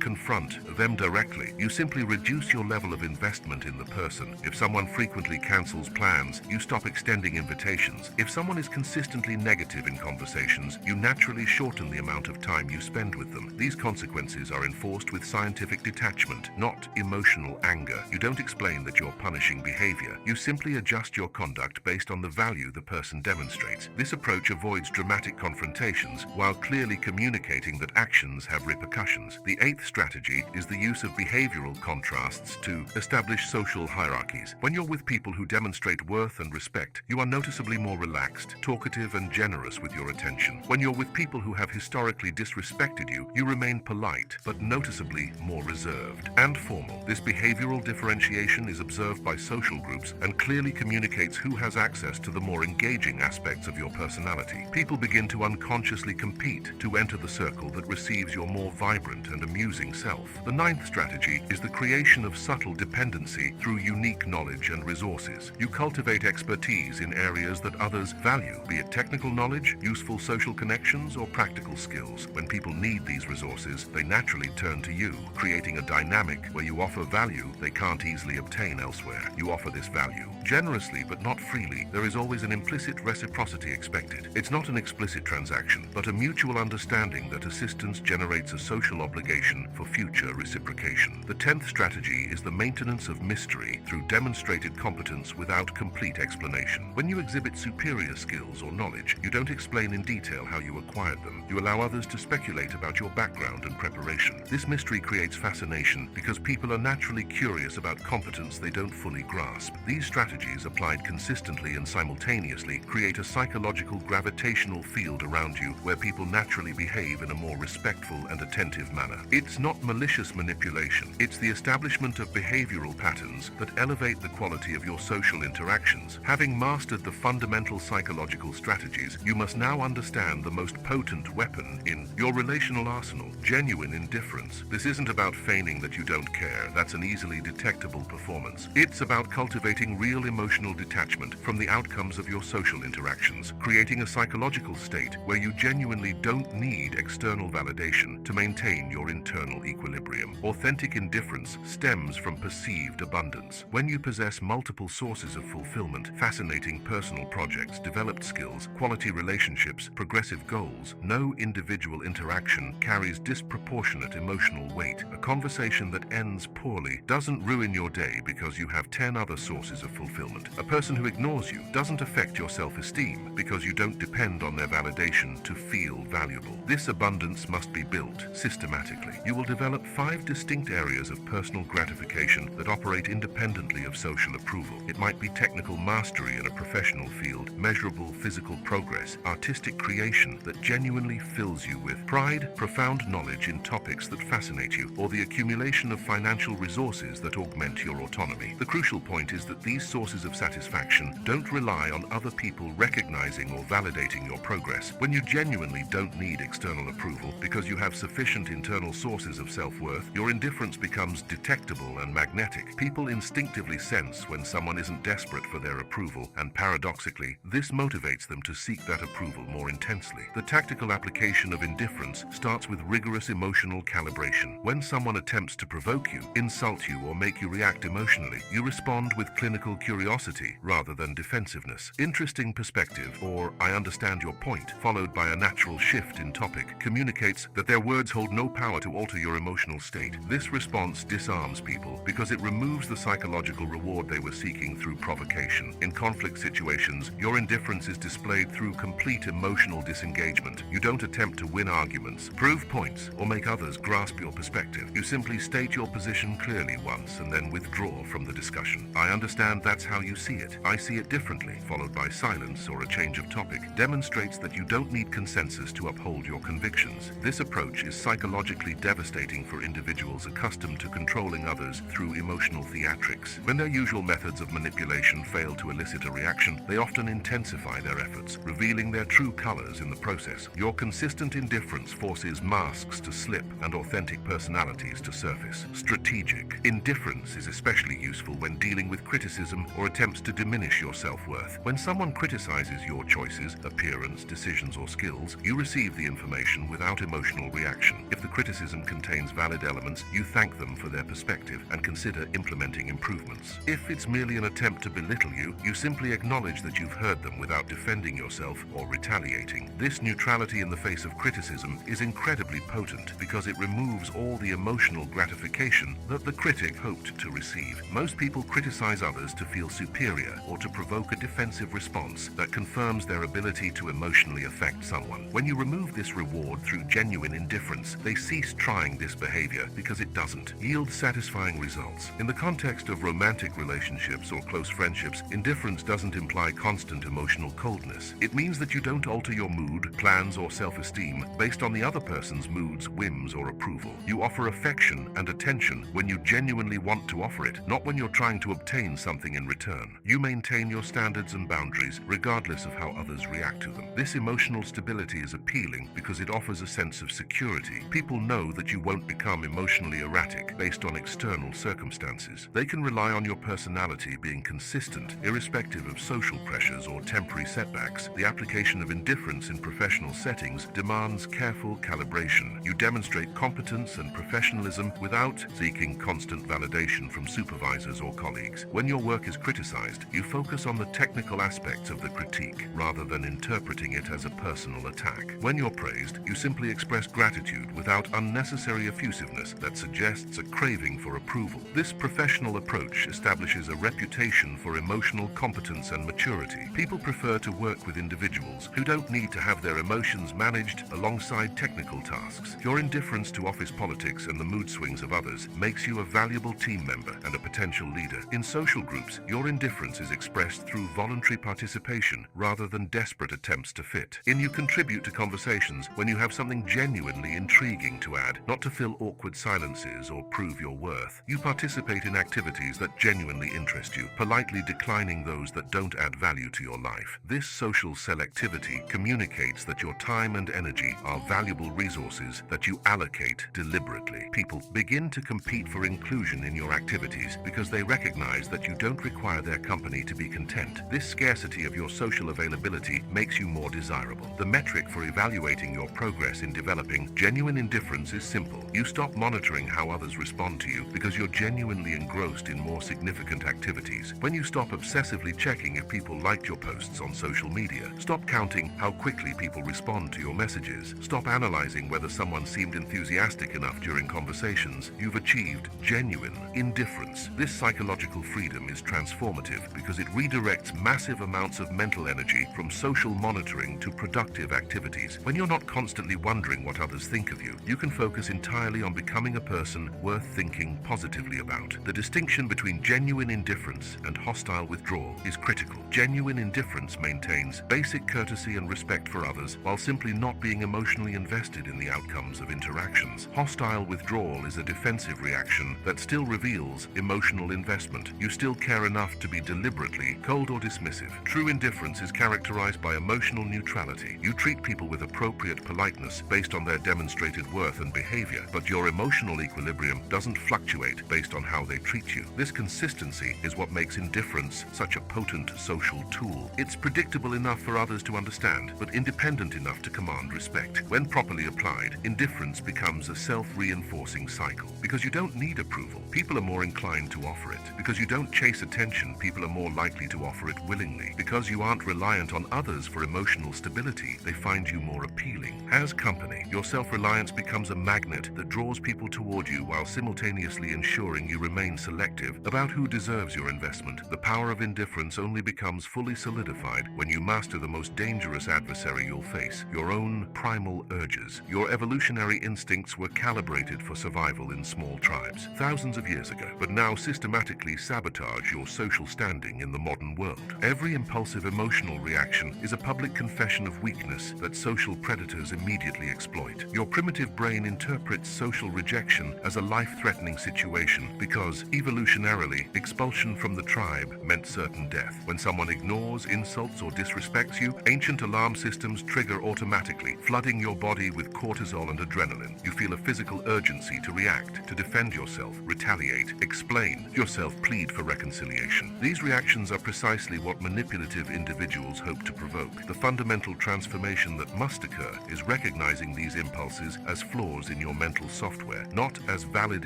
confront them directly. You simply reduce your level of investment in the person. If someone frequently cancels plans, you stop extending invitations. If someone is consistently negative in conversations, you naturally shorten the amount of time you spend with them. These consequences are enforced with scientific detachment, not emotional anger. You don't explain that you're punishing behavior. You simply adjust your conduct based on the value the person demonstrates. This approach avoids dramatic confrontations while clearly communicating that actions have repercussions. The eighth strategy is the use of behavioral contrasts to establish social hierarchies. When you're with people who demonstrate worth and respect, you are noticeably more relaxed, talkative, and generous with your attention. When you're with people who have historically disrespected you, you remain polite, but noticeably more reserved and formal. This behavioral differentiation is observed by social groups and clearly communicates who has access to the more engaging aspects of your personality. People begin to unconsciously compete to enter the circle that receives your more vibrant and amusing self. The ninth strategy is the creation of subtle dependency through unique knowledge and resources. You cultivate expertise in areas that others value, be it technical knowledge, useful social connections, or practical skills. When people need these resources, they naturally turn to you, creating a dynamic where you offer value they can't easily obtain elsewhere. You offer this value generously but not freely. There is always an implicit reciprocity expected. It's not an explicit transaction, but a mutual understanding that assistance generates a social obligation for future reciprocation. The 10th strategy is the maintenance of mystery through demonstrated competence without complete explanation. When you exhibit superior skills or knowledge, you don't explain in detail how you acquired them. You allow others to speculate about your background and preparation. This mystery creates fascination because people are naturally curious about competence they don't fully grasp. These strategies, applied consistently and simultaneously, create a psychological gravitational field around you where people naturally behave in a more respectful and attentive manner. It's not malicious manipulation. It's the establishment of behavioral patterns that elevate the quality of your social interactions. Having mastered the fundamental psychological strategies, you must now understand the most potent weapon in your relational arsenal: genuine indifference. This isn't about feigning that you don't care. That's an easily detectable performance. It's about cultivating real emotional detachment from the outcomes of your social interactions, creating a psychological state where you genuinely don't need external validation to maintain your internal equilibrium. Authentic indifference stems from perceived abundance. When you possess multiple sources of fulfillment, fascinating personal projects, developed skills, quality relationships, progressive goals, no individual interaction carries disproportionate emotional weight. A conversation that ends poorly doesn't ruin your day because you have 10 other sources of fulfillment. A person who ignores you doesn't affect your self-esteem because you don't depend on their validation to feel valuable. This abundance must be built systematically. You will develop 5 distinct areas of personal gratification that operate independently of social approval. It might be technical mastery in a professional field, measurable physical progress, artistic creation that genuinely fills you with pride, profound knowledge in topics that fascinate you, or the accumulation of financial resources that augment your autonomy. The crucial point is that these sources of satisfaction don't rely on other people recognizing or validating your progress. When you genuinely don't need external approval because you have sufficient internal sources of self-worth, your indifference becomes detectable and magnetic. People instinctively sense when someone isn't desperate for their approval, and paradoxically, this motivates them to seek that approval more intensely. The tactical application of indifference starts with rigorous emotional calibration. When someone attempts to provoke you, insult you, or make you react emotionally, you respond with clinical curiosity rather than defensiveness. Interesting perspective, or I understand your point, followed by a natural shift in topic, communicates that their words hold no power to alter your emotional state. This response disarms people because it removes the psychological reward they were seeking through provocation. In conflict situations, your indifference is displayed through complete emotional disengagement. You don't attempt to win arguments, prove points, or make others grasp your perspective. You simply state your position clearly once and then withdraw from the discussion. I understand that's how you see it. I see it differently, followed by silence or a change of topic, demonstrates that you don't need consensus to uphold your convictions. This approach is psychologically devastating for individuals accustomed to controlling others through emotional theatrics. When their usual methods of manipulation fail to elicit a reaction, they often intensify their efforts, revealing their true colors in the process. Your consistent indifference forces masks to slip and authentic personalities to surface. Strategic. Indifference is especially useful when dealing with criticism or attempts to diminish your self-worth. When someone criticizes your choices, appearance, decisions, or skills, you receive the information without emotional reaction. If the criticism contains valid elements, you thank them for their perspective and consider implementing improvements. If it's merely an attempt to belittle you, you simply acknowledge that you've heard them without defending yourself or retaliating. This neutrality in the face of criticism is incredibly potent because it removes all the emotional gratification that the critic hoped to receive. Most people criticize others to feel superior or to provoke a defensive response that confirms their ability to emotionally affect someone. When you remove this reward through genuine indifference, they cease trying this behavior because it doesn't yield satisfying results. In the context of romantic relationships or close friendships, indifference doesn't imply constant emotional coldness. It means that you don't alter your mood, plans, or self-esteem based on the other person's moods, whims, or approval. You offer affection and attention when you genuinely want to offer it, not when you're trying to obtain something in return. You maintain your standards and boundaries regardless of how others react to them. This emotional stability is appealing because it offers a sense of security. People know that you won't become emotionally erratic based on external circumstances. They can rely on your personality being consistent, irrespective of social pressures or temporary setbacks. The application of indifference in professional settings demands careful calibration. You demonstrate competence and professionalism without seeking constant validation from supervisors or colleagues. When your work is criticized, you focus on the technical aspects of the critique rather than interpreting it as a personal attack. When you're praised, you simply express gratitude without unnecessary effusiveness that suggests a craving for approval. This professional approach establishes a reputation for emotional competence and maturity. People prefer to work with individuals who don't need to have their emotions managed alongside technical tasks. Your indifference to office politics and the mood swings of others makes you a valuable team member and a potential leader. In social groups, your indifference is expressed through voluntary participation rather than desperate attempts to fit in. You contribute to conversations when you have something genuinely intriguing to add, not to fill awkward silences or prove your worth. You participate in activities that genuinely interest you, politely declining those that don't add value to your life. This social selectivity communicates that your time and energy are valuable resources that you allocate deliberately. People begin to compete for inclusion in your activities because they recognize that you don't require their company to be content. This scarcity of your social availability makes you more desirable. The metric for evaluating your progress in developing genuine indifference is simple. You stop monitoring how others respond to you because you're genuinely engrossed in more significant activities. When you stop obsessively checking if people liked your posts on social media, stop counting how quickly people respond to your messages, stop analyzing whether someone seemed enthusiastic enough during conversations, you've achieved genuine indifference. This psychological freedom is transformative because it redirects massive amounts of mental energy from social monitoring to productive activities. When you're not constantly wondering what others think of you, you can focus entirely on becoming a person worth thinking positively about. The distinction between genuine indifference and hostile withdrawal is critical. Genuine indifference maintains basic courtesy and respect for others while simply not being emotionally invested in the outcomes of interactions. Hostile withdrawal is a defensive reaction that still reveals emotional investment. You still care enough to be deliberately cold or dismissive. True indifference is characterized by emotional neutrality. You treat people with appropriate politeness based on their demonstrated worth and behavior, but your emotional equilibrium doesn't fluctuate based on how they treat you. This consistency is what makes indifference indifference such a potent social tool? It's predictable enough for others to understand, but independent enough to command respect. When properly applied, indifference becomes a self-reinforcing cycle. Because you don't need approval, people are more inclined to offer it. Because you don't chase attention, people are more likely to offer it willingly. Because you aren't reliant on others for emotional stability, they find you more appealing. As company, your self-reliance becomes a magnet that draws people toward you while simultaneously ensuring you remain selective about who deserves your investment. The power of indifference only becomes fully solidified when you master the most dangerous adversary you'll face, your own primal urges. Your evolutionary instincts were calibrated for survival in small tribes thousands of years ago, but now systematically sabotage your social standing in the modern world. Every impulsive emotional reaction is a public confession of weakness that social predators immediately exploit. Your primitive brain interprets social rejection as a life-threatening situation because, evolutionarily, expulsion from the tribe meant certain death. When someone ignores, insults, or disrespects you, ancient alarm systems trigger automatically, flooding your body with cortisol and adrenaline. You feel a physical urgency to react, to defend yourself, retaliate, explain yourself, plead for reconciliation. These reactions are precisely what manipulative individuals hope to provoke. The fundamental transformation that must occur is recognizing these impulses as flaws in your mental software, not as valid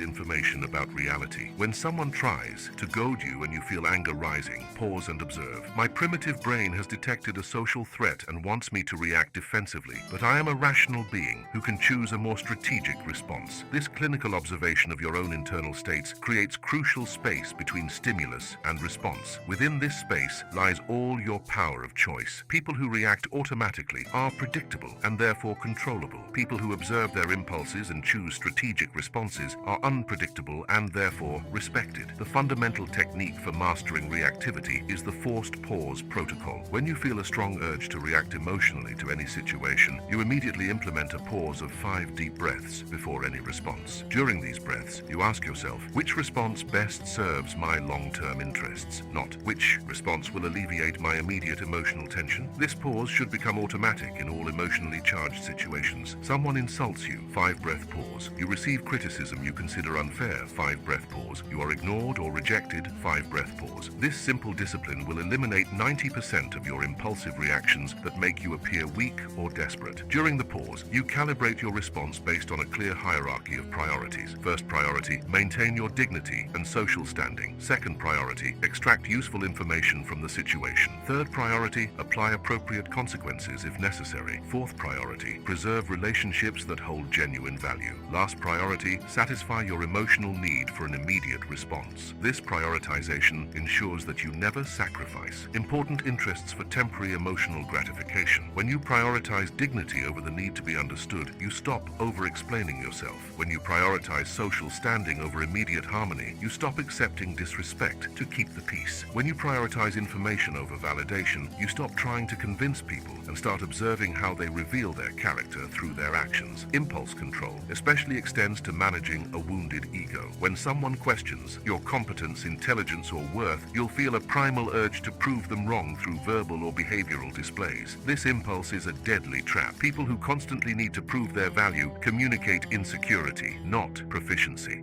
information about reality. When someone tries to goad you and you feel anger rising, pause and observe. My primitive brain has detected a social threat and wants me to react defensively, but I am a rational being who can choose a more strategic response. This clinical observation of your own internal states creates crucial space between stimulus and response. Within this space lies all your power of choice. People who react automatically are predictable and therefore controllable. People who observe their impulses and choose strategic responses are unpredictable and therefore respected. The fundamental technique for mastering reactivity is the forced pause protocol. When you feel a strong urge to react emotionally to any situation, you immediately implement a pause of 5 deep breaths before any response. During these breaths, you ask yourself, which response best serves my long-term interests? Not which response will alleviate my immediate emotional tension? This pause should become automatic in all emotionally charged situations. Someone insults you, 5-breath pause. You receive criticism you consider unfair, 5-breath pause. You are ignored or rejected, 5-breath pause. This simple discipline will eliminate 90% of your impulsive reactions that make you appear weak or desperate. During the pause, you calibrate your response based on a clear hierarchy of priorities. First priority, maintain your dignity and social standing. Second priority, extract useful information from the situation. Third priority, apply appropriate consequences if necessary. Fourth priority, preserve relationships that hold genuine value. Last priority, satisfy your emotional need for an immediate response. This prioritization ensures that you never sacrifice important interests for temporary emotional gratification. When you prioritize dignity over the need to be understood, you stop over-explaining yourself. When you prioritize social standing over immediate harmony, you stop accepting disrespect to keep the peace. When you prioritize information over validation, you stop trying to convince people and start observing how they reveal their character through their actions. Impulse control especially extends to managing a wounded ego. When someone questions your competence, intelligence, or worth, you'll feel a primal urge to prove them wrong through verbal or behavioral displays. This impulse is a deadly trap. People who constantly need to prove their value communicate insecurity, not proficiency.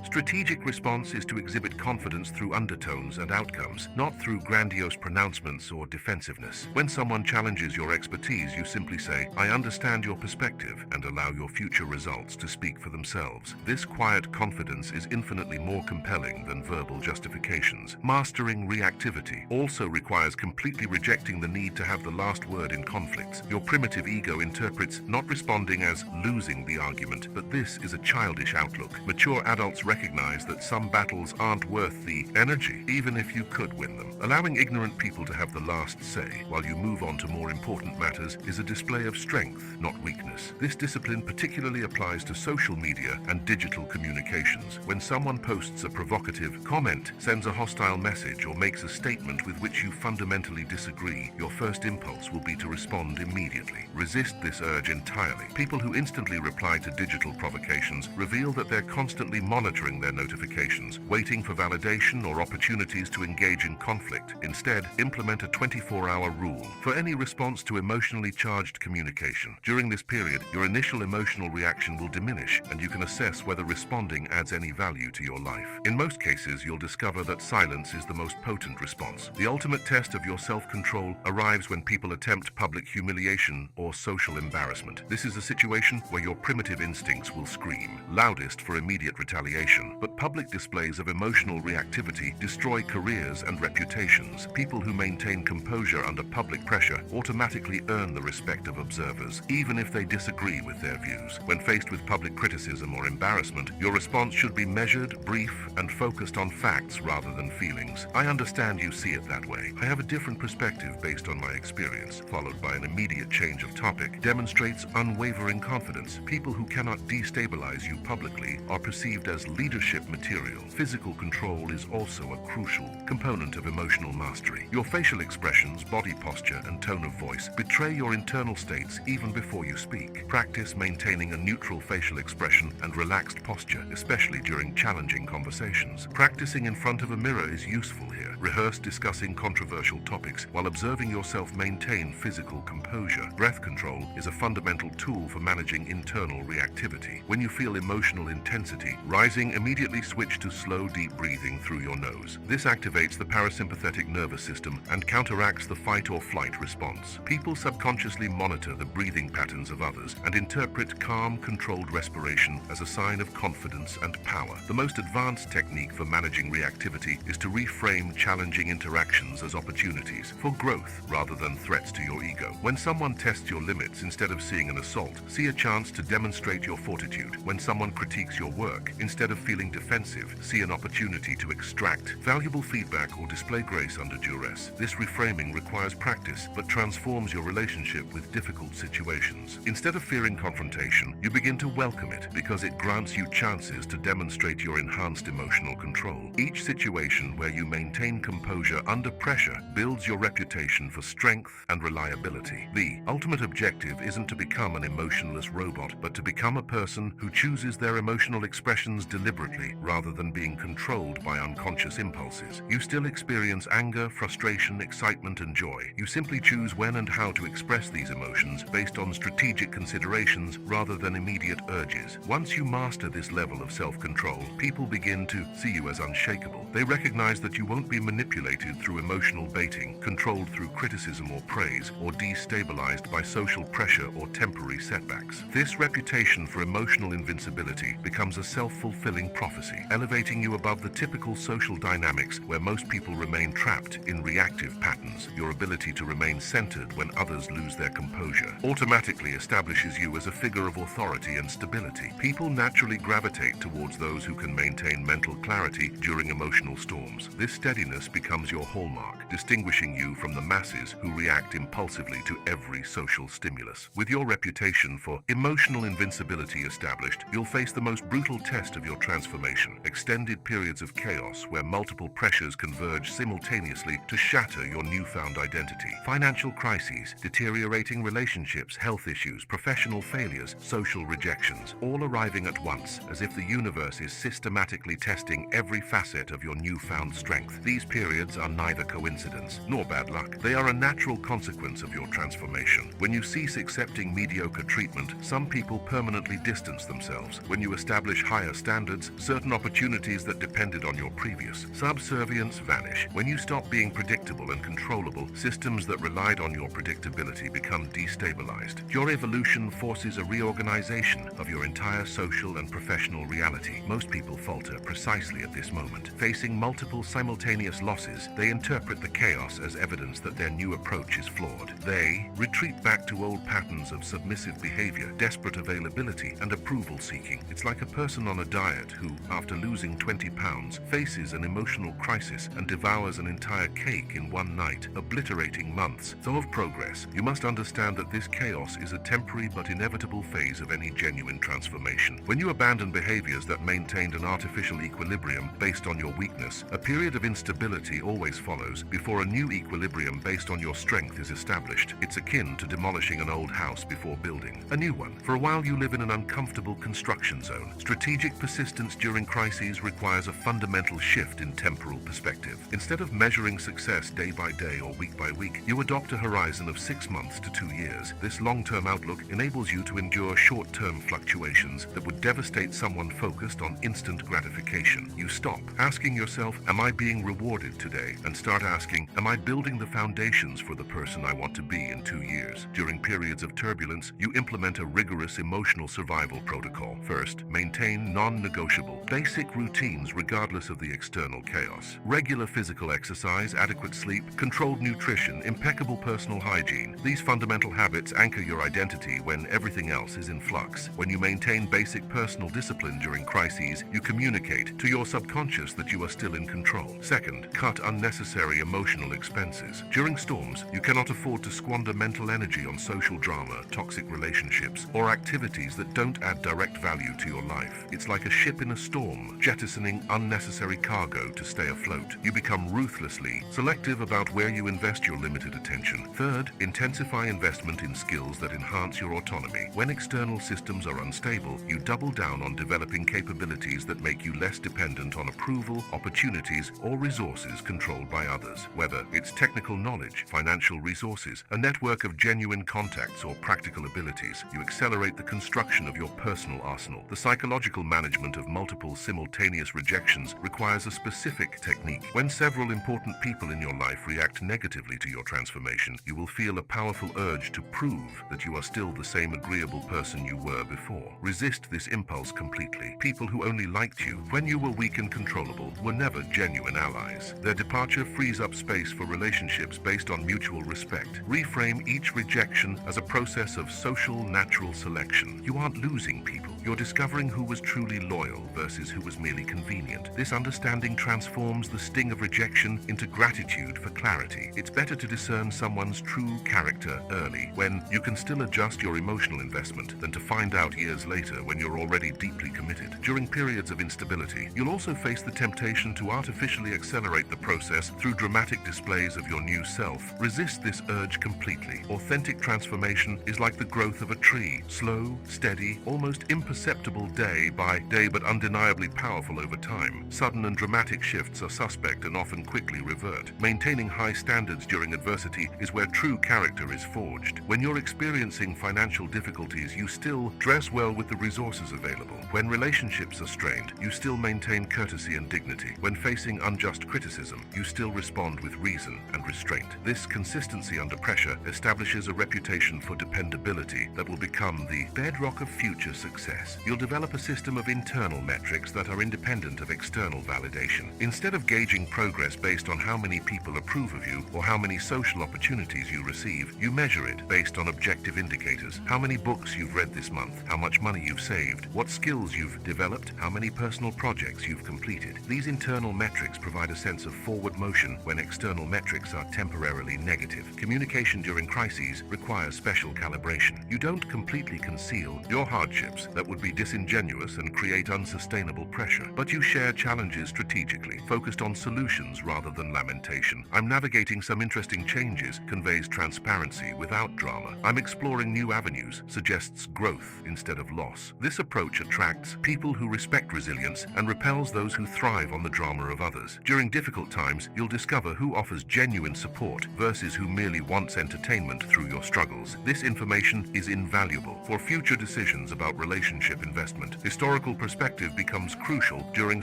Strategic response is to exhibit confidence through undertones and outcomes, not through grandiose pronouncements or defensiveness. When someone challenges your expertise, you simply say, "I understand your perspective," and allow your future results to speak for themselves. This quiet confidence is infinitely more compelling than verbal justifications. Mastering reactivity also requires completely rejecting the need to have the last word in conflicts. Your primitive ego interprets not responding as losing the argument, but this is a childish outlook. Mature adults recognize that some battles aren't worth the energy, even if you could win them. Allowing ignorant people to have the last say while you move on to more important matters is a display of strength, not weakness. This discipline particularly applies to social media and digital communications. When someone posts a provocative comment, sends a hostile message, or makes a statement with which you fundamentally disagree, your first impulse will be to respond immediately. Resist this urge entirely. People who instantly reply to digital provocations reveal that they're constantly monitoring their notifications, waiting for validation or opportunities to engage in conflict. Instead, implement a 24-hour rule. For any response to emotionally charged communication. During this period, your initial emotional reaction will diminish, and you can assess whether responding adds any value to your life. In most cases, you'll discover that silence is the most potent response. The ultimate test of your self-control arrives when people attempt public humiliation or social embarrassment. This is a situation where your primitive instincts will scream loudest for immediate retaliation, but public displays of emotional reactivity destroy careers and reputations. People who maintain composure under public pressure automatically earn the respect of observers, even if they disagree with their views. When faced with public criticism or embarrassment, your response should be measured, brief, and focused on facts rather than feelings. I understand you see it that way. I have a different perspective based on my experience, followed by an immediate change of topic, demonstrates unwavering confidence. People who cannot destabilize you publicly are perceived as leadership material. Physical control is also a crucial component of emotional mastery. Your facial expressions, body posture, and tone of voice betray your internal states even before you speak. Practice maintaining a neutral facial expression and relaxed posture, especially during challenging conversations. Practicing in front of a mirror is useful here. Rehearse discussing controversial topics while observing yourself maintain physical composure. Breath control is a fundamental tool for managing internal reactivity. When you feel emotional intensity rising, immediately switch to slow, deep breathing through your nose. This activates the parasympathetic nervous system and counteracts the fight or flight response. People subconsciously monitor the breathing patterns of others and interpret calm, controlled respiration as a sign of confidence and power. The most advanced technique for managing reactivity is to reframe challenging interactions as opportunities for growth rather than threats to your ego. When someone tests your limits, instead of seeing an assault, see a chance to demonstrate your fortitude. When someone critiques your work, instead of feeling defensive, see an opportunity to extract valuable feedback or display grace under duress. This reframing requires practice, but transforms your relationship with difficult situations. Instead of fearing confrontation, you begin to welcome it because it grants you chances to demonstrate your enhanced emotional control. Each situation where you maintain composure under pressure builds your reputation for strength and reliability. The ultimate objective isn't to become an emotionless robot, but to become a person who chooses their emotional expressions deliberately rather than being controlled by unconscious impulses. You still experience anger, frustration, excitement, and joy. You simply choose when and how to express these emotions based on strategic considerations rather than immediate urges. Once you master this level of self-control, people begin to see you as unshakable. They recognize that you won't be manipulated through emotional baiting, controlled through criticism or praise, or destabilized by social pressure or temporary setbacks. This reputation for emotional invincibility becomes a self-fulfilling prophecy, elevating you above the typical social dynamics where most people remain trapped in reactive patterns. Your ability to remain centered when others lose their composure automatically establishes you as a figure of authority and stability. People naturally gravitate towards those who can maintain mental clarity during emotional storms. This steadiness becomes your hallmark, distinguishing you from the masses who react impulsively to every social stimulus. With your reputation for emotional invincibility established, you'll face the most brutal test of your transformation: extended periods of chaos where multiple pressures converge simultaneously to shatter your newfound identity. Financial crises, deteriorating relationships, health issues, professional failures, social rejections, all arriving at once, as if the universe is systematically testing every facet of your newfound strength. These periods are neither coincidence nor bad luck. They are a natural consequence of your transformation. When you cease accepting mediocre treatment, some people permanently distance themselves. When you establish higher standards, certain opportunities that depended on your previous subservience vanish. When you stop being predictable and controllable, systems that relied on your predictability become destabilized. Your evolution forces a reorganization of your entire social and professional reality. Most people falter precisely at this moment. Facing multiple simultaneous losses, they interpret the chaos as evidence that their new approach is flawed. They retreat back to old patterns of submissive behavior, desperate availability, and approval seeking. It's like a person on a diet who, after losing 20 pounds, faces an emotional crisis and devours an entire cake in one night, obliterating months of progress. You must understand that this chaos is a temporary but inevitable phase of any genuine transformation. When you abandon behaviors that maintained an artificial equilibrium based on your weakness, a period of instability always follows before a new equilibrium based on your strength is established. It's akin to demolishing an old house before building a new one. For a while you live in an uncomfortable construction zone. Strategic persistence during crises requires a fundamental shift in temporal perspective. Instead of measuring success day by day or week by week, you adopt a horizon horizon of 6 months to 2 years. This long-term outlook enables you to endure short-term fluctuations that would devastate someone focused on instant gratification. You stop asking yourself, am I being rewarded today? And start asking, am I building the foundations for the person I want to be in 2 years? During periods of turbulence, you implement a rigorous emotional survival protocol. First, maintain non-negotiable, basic routines regardless of the external chaos. Regular physical exercise, adequate sleep, controlled nutrition, impeccable personal hygiene. These fundamental habits anchor your identity when everything else is in flux. When you maintain basic personal discipline during crises, you communicate to your subconscious that you are still in control. Second, cut unnecessary emotional expenses. During storms, you cannot afford to squander mental energy on social drama, toxic relationships, or activities that don't add direct value to your life. It's like a ship in a storm, jettisoning unnecessary cargo to stay afloat. You become ruthlessly selective about where you invest your limited attention. Third, intensify investment in skills that enhance your autonomy. When external systems are unstable, you double down on developing capabilities that make you less dependent on approval, opportunities, or resources controlled by others. Whether it's technical knowledge, financial resources, a network of genuine contacts, or practical abilities, you accelerate the construction of your personal arsenal. The psychological management of multiple simultaneous rejections requires a specific technique. When several important people in your life react negatively to your transformation, you will feel a powerful urge to prove that you are still the same agreeable person you were before. Resist this impulse completely. People who only liked you when you were weak and controllable were never genuine allies. Their departure frees up space for relationships based on mutual respect. Reframe each rejection as a process of social natural selection. You aren't losing people. You're discovering who was truly loyal versus who was merely convenient. This understanding transforms the sting of rejection into gratitude for clarity. It's better to discern someone's true character early, when you can still adjust your emotional investment, than to find out years later when you're already deeply committed. During periods of instability, you'll also face the temptation to artificially accelerate the process through dramatic displays of your new self. Resist this urge completely. Authentic transformation is like the growth of a tree, slow, steady, almost imperceptible day by day, but undeniably powerful over time. Sudden and dramatic shifts are suspect and often quickly revert. Maintaining high standards during adversity is where true character is forged. When you're experiencing financial difficulties, you still dress well with the resources available. When relationships are strained, you still maintain courtesy and dignity. When facing unjust criticism, you still respond with reason and restraint. This consistency under pressure establishes a reputation for dependability that will become the bedrock of future success. You'll develop a system of internal metrics that are independent of external validation. Instead of gauging progress based on how many people approve of you or how many social opportunities you receive, you measure it based on objective indicators. How many books you've read this month, how much money you've saved, what skills you've developed, how many personal projects you've completed. These internal metrics provide a sense of forward motion when external metrics are temporarily negative. Communication during crises requires special calibration. You don't completely conceal your hardships that would be disingenuous and create unsustainable pressure, but you share challenges strategically, focused on solutions rather than lamentation. I'm navigating some interesting changes conveys transparency without drama. I'm exploring new avenues suggests growth instead of loss. This approach attracts people who respect resilience and repels those who thrive on the drama of others. During difficult times, you'll discover who offers genuine support versus who merely wants entertainment through your struggles. This information is invaluable for future decisions about relationship investment. Historical perspective becomes crucial during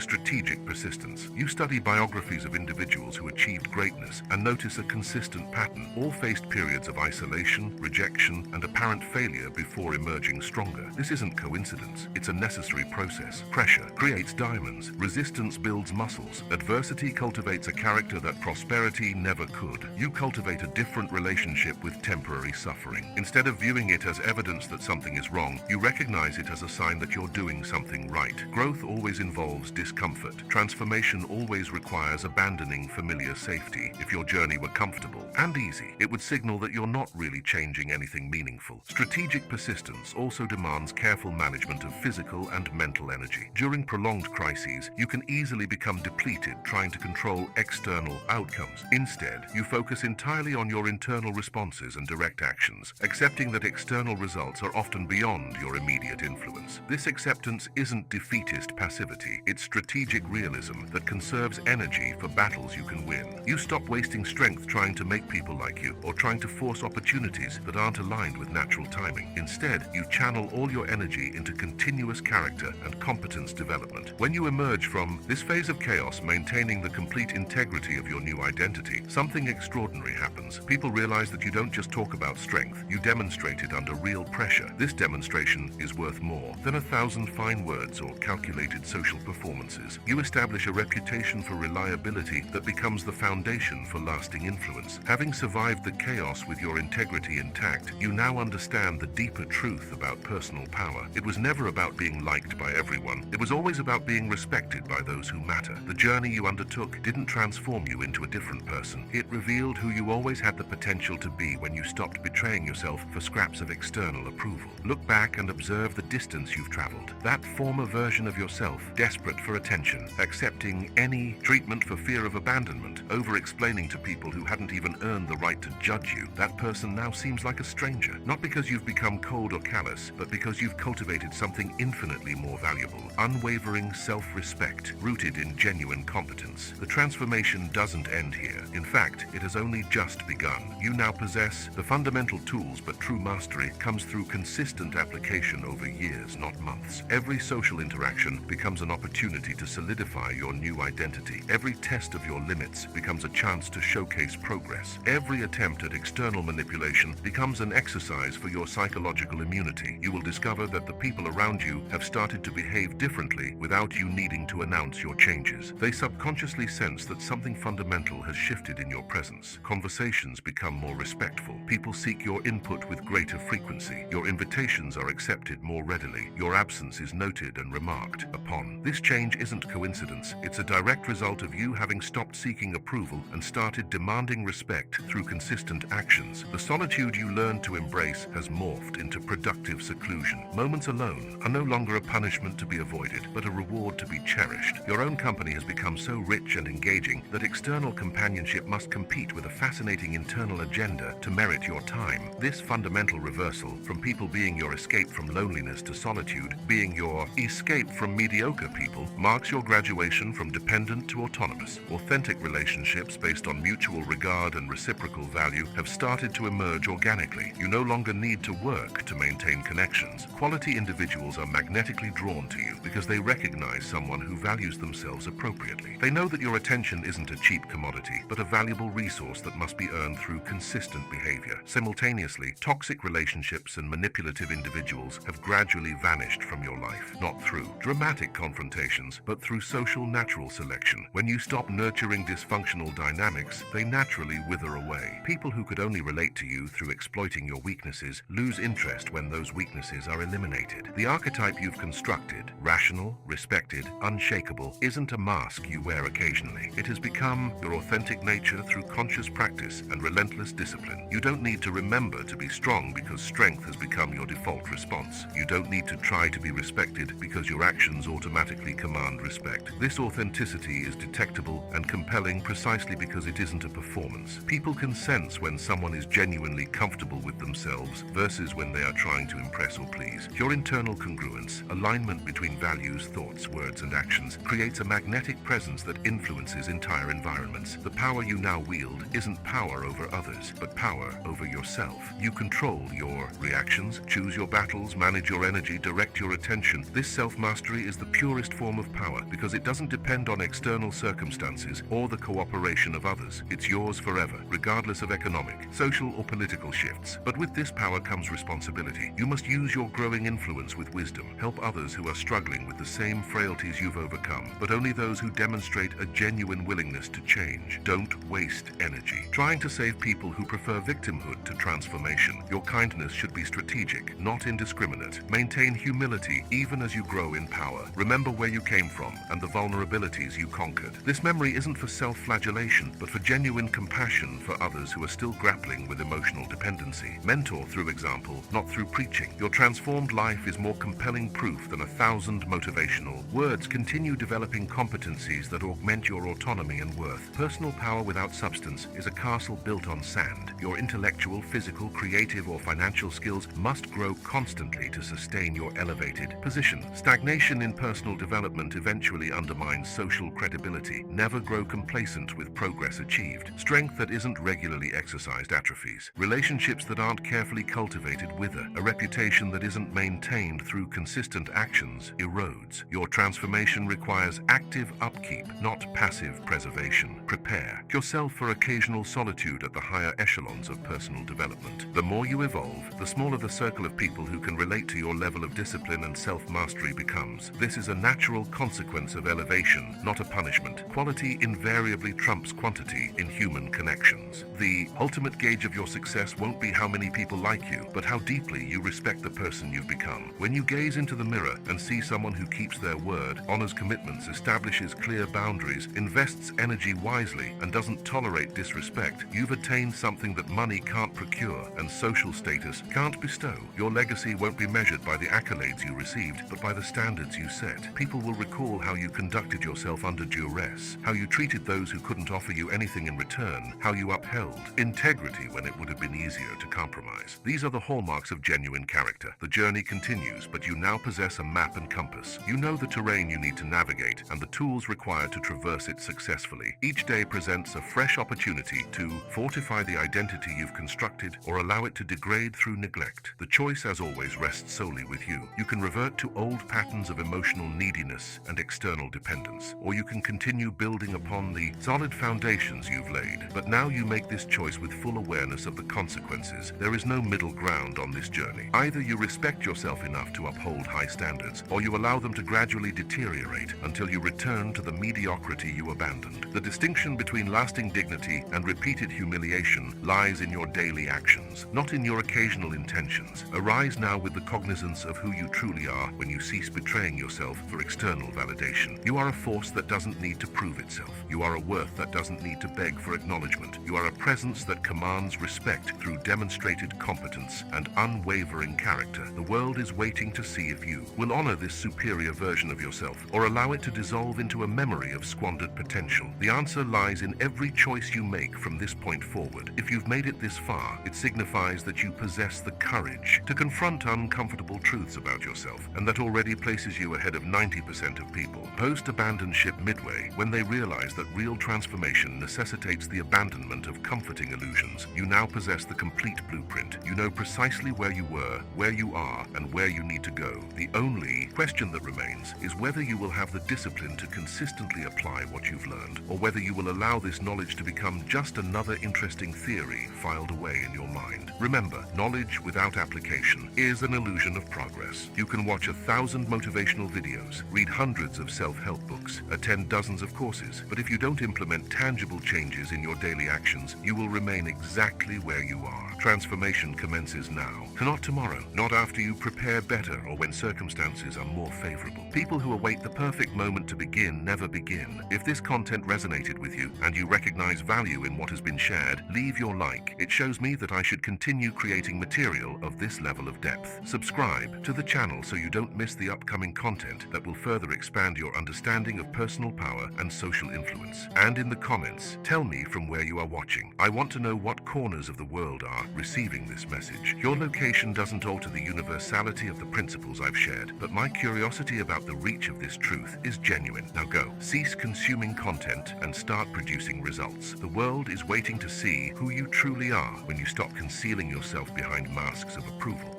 strategic persistence. You study biographies of individuals who achieved greatness and notice a consistent pattern. All faced periods of isolation, rejection, and apparent failure before emerging stronger. This isn't coincidence. It's a necessary process. Pressure creates diamonds. Resistance builds muscles. Adversity cultivates a character that prosperity never could. You cultivate a different relationship with temporary suffering. Instead of viewing it as evidence that something is wrong, you recognize it as a sign that you're doing something right. Growth always involves discomfort. Transformation always requires abandoning familiar safety. If your journey were comfortable and easy, it would signal that you're not really changing anything meaningful. Strategic persistence also demands careful management of physical and mental energy. During prolonged crises, you can easily become depleted trying to control external outcomes. Instead, you focus entirely on your internal responses and direct actions, accepting that external results are often beyond your immediate influence. influence. This acceptance isn't defeatist passivity, it's strategic realism that conserves energy for battles you can win. You stop wasting strength trying to make people like you or trying to force opportunities that aren't aligned with natural timing. Instead, you channel all your energy into continuous character and competence development. When you emerge from this phase of chaos, maintaining the complete integrity of your new identity, something extraordinary happens. People realize that you don't just talk about strength, you demonstrate it under real pressure. This demonstration is worth more than 1,000 fine words or calculated social performances. You establish a reputation for reliability that becomes the foundation for lasting influence. Having survived the chaos with your integrity intact, you now understand the deeper truth about personal power. It was never about being liked by everyone. It was always about being respected by those who matter. The journey you undertook didn't transform you into a different person. It revealed who you always had the potential to be when you stopped betraying yourself for scraps of external approval. Look back and observe the distance you've traveled. That former version of yourself, desperate for attention, accepting any treatment for fear of abandonment, over-explaining to people who hadn't even earned the right to judge you, that person now seems like a stranger. Not because you've become cold or callous, but because you've cultivated something infinitely more valuable: unwavering self-respect, rooted in genuine competence. The transformation doesn't end here. In fact, it has only just begun. You now possess the fundamental tools, but true mastery comes through consistent application over years, not months. Every social interaction becomes an opportunity to solidify your new identity. Every test of your limits becomes a chance to showcase progress. Every attempt at external manipulation becomes an exercise for your psychological immunity. You will discover that the people around you have started to behave differently without you needing to announce your changes. They subconsciously sense that something fundamental has shifted in your presence. Conversations become more respectful. People seek your input with greater frequency. Your invitations are accepted more readily. Your absence is noted and remarked upon. This change isn't coincidence. It's a direct result of you having stopped seeking approval and started demanding respect through consistent actions. The solitude you learned to embrace has morphed into productive seclusion. Moments alone are no longer a punishment to be avoided, but a reward to be cherished. Your own company has become so rich and engaging that external companionship must compete with a fascinating internal agenda to merit your time. This fundamental reversal, from people being your escape from loneliness to solitude being your escape from mediocre people, marks your graduation from dependent to autonomous. Authentic relationships based on mutual regard and reciprocal value have started to emerge organically. You no longer need to work to maintain connections. Quality individuals are magnetically drawn to you because they recognize someone who values themselves appropriately. They know that your attention isn't a cheap commodity, but a valuable resource that must be earned through consistent behavior. Simultaneously, toxic relationships and manipulative individuals have gradually vanished from your life, not through dramatic confrontations, but through social natural selection. When you stop nurturing dysfunctional dynamics, they naturally wither away. People who could only relate to you through exploiting your weaknesses lose interest when those weaknesses are eliminated. The archetype you've constructed, rational, respected, unshakable, isn't a mask you wear occasionally. It has become your authentic nature through conscious practice and relentless discipline. You don't need to remember to be strong because strength has become your default response. You don't need to try to be respected because your actions automatically command respect. This authenticity is detectable and compelling precisely because it isn't a performance. People can sense when someone is genuinely comfortable with themselves versus when they are trying to impress or please. Your internal congruence, alignment between values, thoughts, words, and actions, creates a magnetic presence that influences entire environments. The power you now wield isn't power over others, but power over yourself. You control your reactions, choose your battles, manage your energy, direct your attention. This self-mastery is the purest form of power because it doesn't depend on external circumstances or the cooperation of others. It's yours forever, regardless of economic, social, or political shifts. But with this power comes responsibility. You must use your growing influence with wisdom. Help others who are struggling with the same frailties you've overcome, but only those who demonstrate a genuine willingness to change. Don't waste energy trying to save people who prefer victimhood to transformation. Your kindness should be strategic, not indiscriminate. Maintain humility even as you grow in power. Remember where you came from and the vulnerabilities you conquered. This memory isn't for self-flagellation, but for genuine compassion for others who are still grappling with emotional dependency. Mentor through example, not through preaching. Your transformed life is more compelling proof than 1,000 motivational words. Continue developing competencies that augment your autonomy and worth. Personal power without substance is a castle built on sand. Your intellectual, physical, creative, or financial skills must grow constantly to sustain maintain your elevated position. Stagnation in personal development eventually undermines social credibility. Never grow complacent with progress achieved. Strength that isn't regularly exercised atrophies. Relationships that aren't carefully cultivated wither. A reputation that isn't maintained through consistent actions erodes. Your transformation requires active upkeep, not passive preservation. Prepare yourself for occasional solitude at the higher echelons of personal development. The more you evolve, the smaller the circle of people who can relate to your level of discipline and self-mastery becomes. This is a natural consequence of elevation, not a punishment. Quality invariably trumps quantity in human connections. The ultimate gauge of your success won't be how many people like you, but how deeply you respect the person you've become. When you gaze into the mirror and see someone who keeps their word, honors commitments, establishes clear boundaries, invests energy wisely, and doesn't tolerate disrespect, you've attained something that money can't procure and social status can't bestow. Your legacy won't be measured by the accolades you received, but by the standards you set. People will recall how you conducted yourself under duress, how you treated those who couldn't offer you anything in return, how you upheld integrity when it would have been easier to compromise. These are the hallmarks of genuine character. The journey continues, but you now possess a map and compass. You know the terrain you need to navigate and the tools required to traverse it successfully. Each day presents a fresh opportunity to fortify the identity you've constructed or allow it to degrade through neglect. The choice, as always, rests solely with you. You can revert to old patterns of emotional neediness and external dependence, or you can continue building upon the solid foundations you've laid. But now you make this choice with full awareness of the consequences. There is no middle ground on this journey. Either you respect yourself enough to uphold high standards, or you allow them to gradually deteriorate until you return to the mediocrity you abandoned. The distinction between lasting dignity and repeated humiliation lies in your daily actions, not in your occasional intentions. Arise now with the cognizance of who you truly are when you cease betraying yourself for external validation. You are a force that doesn't need to prove itself. You are a worth that doesn't need to beg for acknowledgement. You are a presence that commands respect through demonstrated competence and unwavering character. The world is waiting to see if you will honor this superior version of yourself or allow it to dissolve into a memory of squandered potential. The answer lies in every choice you make from this point forward. If you've made it this far, it signifies that you possess the courage to confront uncomfortable truths about yourself, and that already places you ahead of 90% of people. Post abandon ship midway when they realize that real transformation necessitates the abandonment of comforting illusions. You now possess the complete blueprint. You know precisely where you were, where you are, and where you need to go. The only question that remains is whether you will have the discipline to consistently apply what you've learned, or whether you will allow this knowledge to become just another interesting theory filed away in your mind. Remember, knowledge without application is an illusion of progress. You can watch 1,000 motivational videos, read hundreds of self-help books, attend dozens of courses, but if you don't implement tangible changes in your daily actions, you will remain exactly where you are. Transformation commences now, not tomorrow, not after you prepare better or when circumstances are more favorable. People who await the perfect moment to begin never begin. If this content resonated with you and you recognize value in what has been shared, leave your like. It shows me that I should continue creating material of this level of depth. Subscribe to the channel so you don't miss the upcoming content that will further expand your understanding of personal power and social influence. And in the comments, tell me from where you are watching. I want to know what corners of the world are receiving this message. Your location doesn't alter the universality of the principles I've shared, but my curiosity about the reach of this truth is genuine. Now go, cease consuming content and start producing results. The world is waiting to see who you truly are when you stop concealing yourself behind masks of approval.